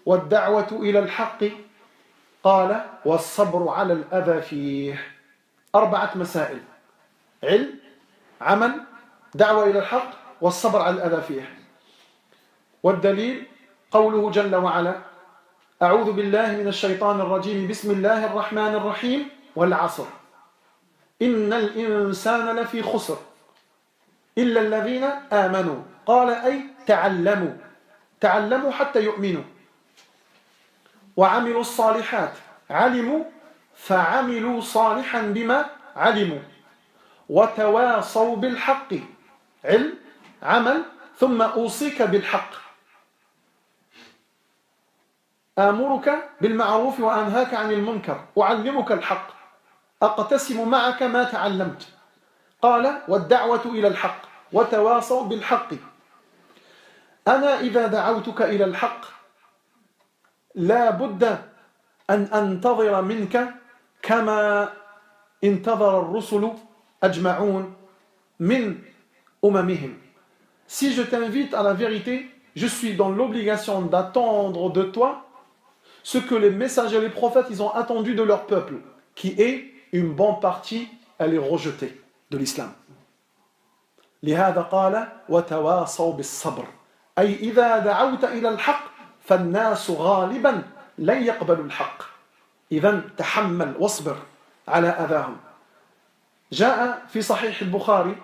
والدعوة إلى الحق. قال والصبر على الأذى فيه. 4 مسائل: علم، عمل، دعوة إلى الحق، والصبر على الأذى فيه. والدليل قوله جل وعلا: أعوذ بالله من الشيطان الرجيم بسم الله الرحمن الرحيم والعصر إن الإنسان لفي خسر إلا الذين آمنوا. قال أي تعلموا حتى يؤمنوا وعملوا الصالحات. علموا فعملوا صالحا بما علموا وتواصوا بالحق. علم، عمل، ثم أوصيك بالحق. آمرك بالمعروف وأنهاك عن المنكر. أعلمك الحق. أقتسم معك ما تعلمت. قال والدعوة إلى الحق وتواصوا بالحق. أنا إذا دعوتك إلى الحق لا بد أن أنتظر منك كما انتظر الرسل أجمعون من أممهم. Si je t'invite à la vérité, je suis dans l'obligation d'attendre de toi ce que les messagers et les prophètes ils ont attendu de leur peuple, qui est une bonne partie à les rejeter de l'islam. لهذا قال وتواصوا بالصبر أي إذا دعوت إلى الحق فالناس غالبا لن يقبلوا الحق. إذن تحمل واصبر على أذاهم. جاء في صحيح البخاري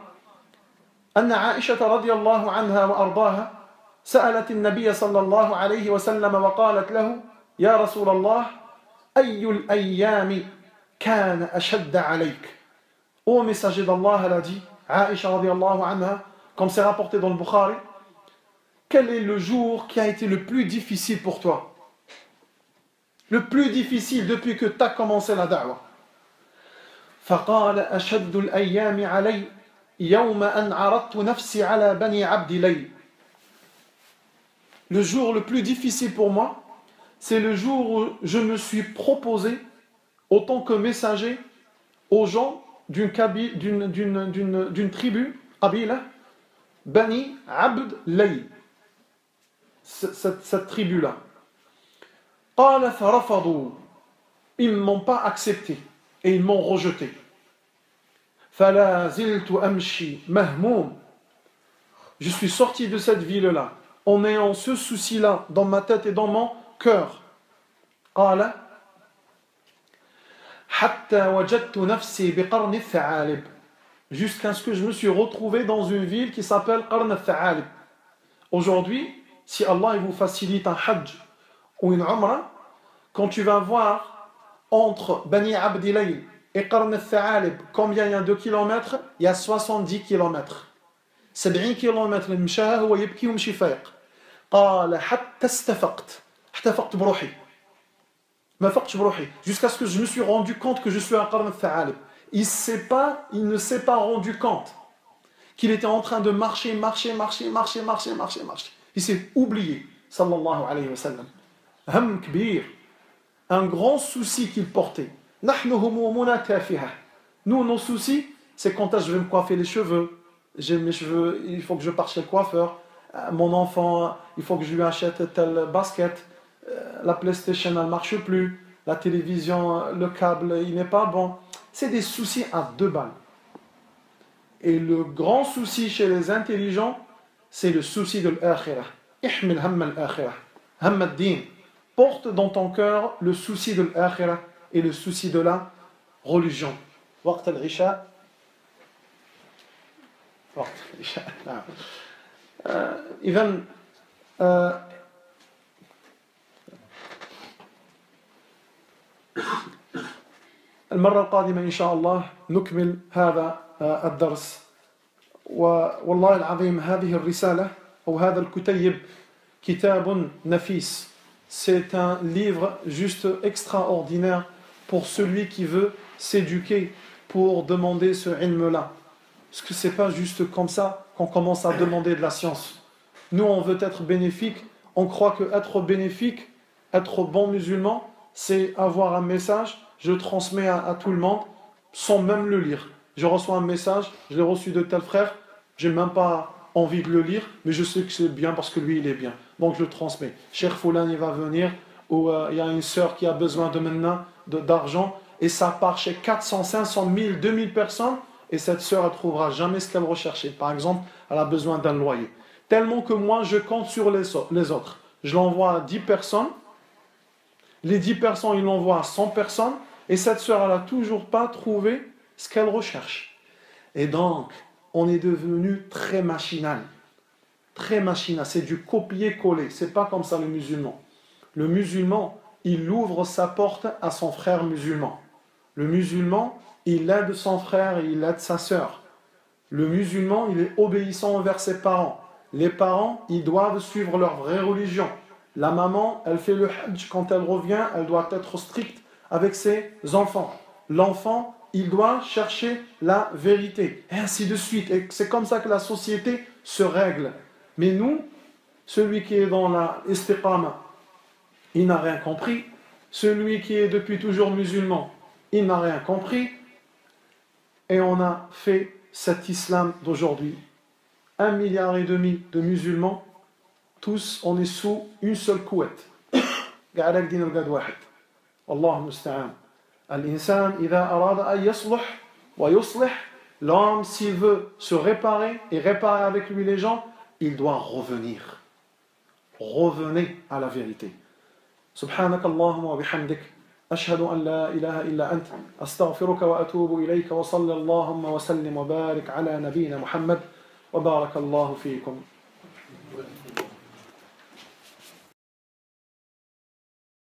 أن عائشة رضي الله عنها وأرضاها سألت النبي صلى الله عليه وسلم وقالت له: يا رسول الله أي الأيام كان أشد عليك. Ô messager d'Allah, elle a dit, Aïcha radiallahu anha, comme c'est rapporté dans le Bukhari, quel est le jour qui a été le plus difficile pour toi? Le plus difficile depuis que tu as commencé la da'wah. فقال أشد الأيام علي يوم أن عرضت نفسي على بني عبد ليل. Le jour le plus difficile pour moi, c'est le jour où je me suis proposé autant que messager aux gens d'une tribu, Qabila, Bani Abd Layl. Cette tribu-là. قال فرفضوا. Ils ne m'ont pas accepté et ils m'ont rejeté. فلا زلت أمشي مهموم. Je suis sorti de cette ville-là en ayant ce souci-là dans ma tête et dans mon cœur. قال حتى وجدت نفسي بقرن الثعالب. Jusqu'à ce que je me suis retrouvé dans une ville qui s'appelle Qarn al-Tha'alib. Aujourd'hui, si Allah il vous facilite un hajj ou une umrah, quand tu vas voir entre Bani Abdi Layl et Qarn al-Tha'alib combien il y a de kilomètres, il y a 70 kilomètres. 70 kilomètres المشاه هو يبكي ومشي فايق. قال حتى استفقت بروحي. ما فقتش بروحي jusqu'à ce que je me suis rendu compte que je suis à Qarn al-Tha'alib. Il ne s'est pas rendu compte qu'il était en train de marcher. Il s'est oublié, sallallahu alayhi wa sallam. Ham kbir, un grand souci qu'il portait. Nahnu humumuna tafiha. Nous, nos soucis, c'est quand je vais me coiffer les cheveux. J'ai mes cheveux, il faut que je parte chez le coiffeur. Mon enfant, il faut que je lui achète telle basket. La PlayStation, elle ne marche plus. La télévision, le câble, il n'est pas bon. C'est des soucis à 2 balles. Et le grand souci chez les intelligents, c'est le souci de l'akhirah. Ihmil hamma al-akhirah. Hamma ad-din. Porte dans ton cœur le souci de l'akhirah et le souci de la religion. Waqt al-isha. Waqt al-isha. Even المرة القادمة إن شاء الله نكمل هذا الدرس. والله العظيم هذه الرسالة أو هذا الكتيب كتاب نفيس. C'est un livre juste extraordinaire pour celui qui veut s'éduquer pour demander ce ilm-là. Parce que c'est pas juste comme ça qu'on commence à demander de la science. Nous on veut être bénéfique, on croit que être bénéfique, être bon musulman, c'est avoir un message, je le transmets à tout le monde sans même le lire. Je reçois un message, je l'ai reçu de tel frère, j'ai même pas envie de le lire, mais je sais que c'est bien parce que lui il est bien. Donc je le transmets. Cheikh Foulan il va venir, ou il y a une sœur qui a besoin de maintenant d'argent, et ça part chez 400, 500, 1000, 2000 personnes, et cette sœur elle trouvera jamais ce qu'elle recherchait. Par exemple, elle a besoin d'un loyer. Tellement que moi je compte sur les autres. Je l'envoie à 10 personnes, les 10 personnes ils l'envoient à 100 personnes, et cette sœur elle n'a toujours pas trouvé ce qu'elle recherche. Et donc, on est devenu très machinal. Très machinal, c'est du copier-coller. C'est pas comme ça le musulman. Le musulman, il ouvre sa porte à son frère musulman. Le musulman, il aide son frère et il aide sa sœur. Le musulman, il est obéissant envers ses parents. Les parents, ils doivent suivre leur vraie religion. La maman, elle fait le hajj, quand elle revient, elle doit être stricte avec ses enfants. L'enfant, il doit chercher la vérité, et ainsi de suite. Et c'est comme ça que la société se règle. Mais nous, celui qui est dans la istiqama, il n'a rien compris. Celui qui est depuis toujours musulman, il n'a rien compris. Et on a fait cet islam d'aujourd'hui. 1,5 milliard de musulmans, tous, on est sous une seule couette. قاعد دين القد واحد. الله المستعان. الإنسان إذا أراد أن يصلح ويصلح, l'homme s'il veut se réparer et réparer avec lui les gens, il doit revenir. Revenez à la vérité. سبحانك اللهم وبحمدك أشهد أن لا إله إلا أنت أستغفرك وأتوب إليك وصلى اللهم وسلم وبارك على نبينا محمد وبارك الله فيكم.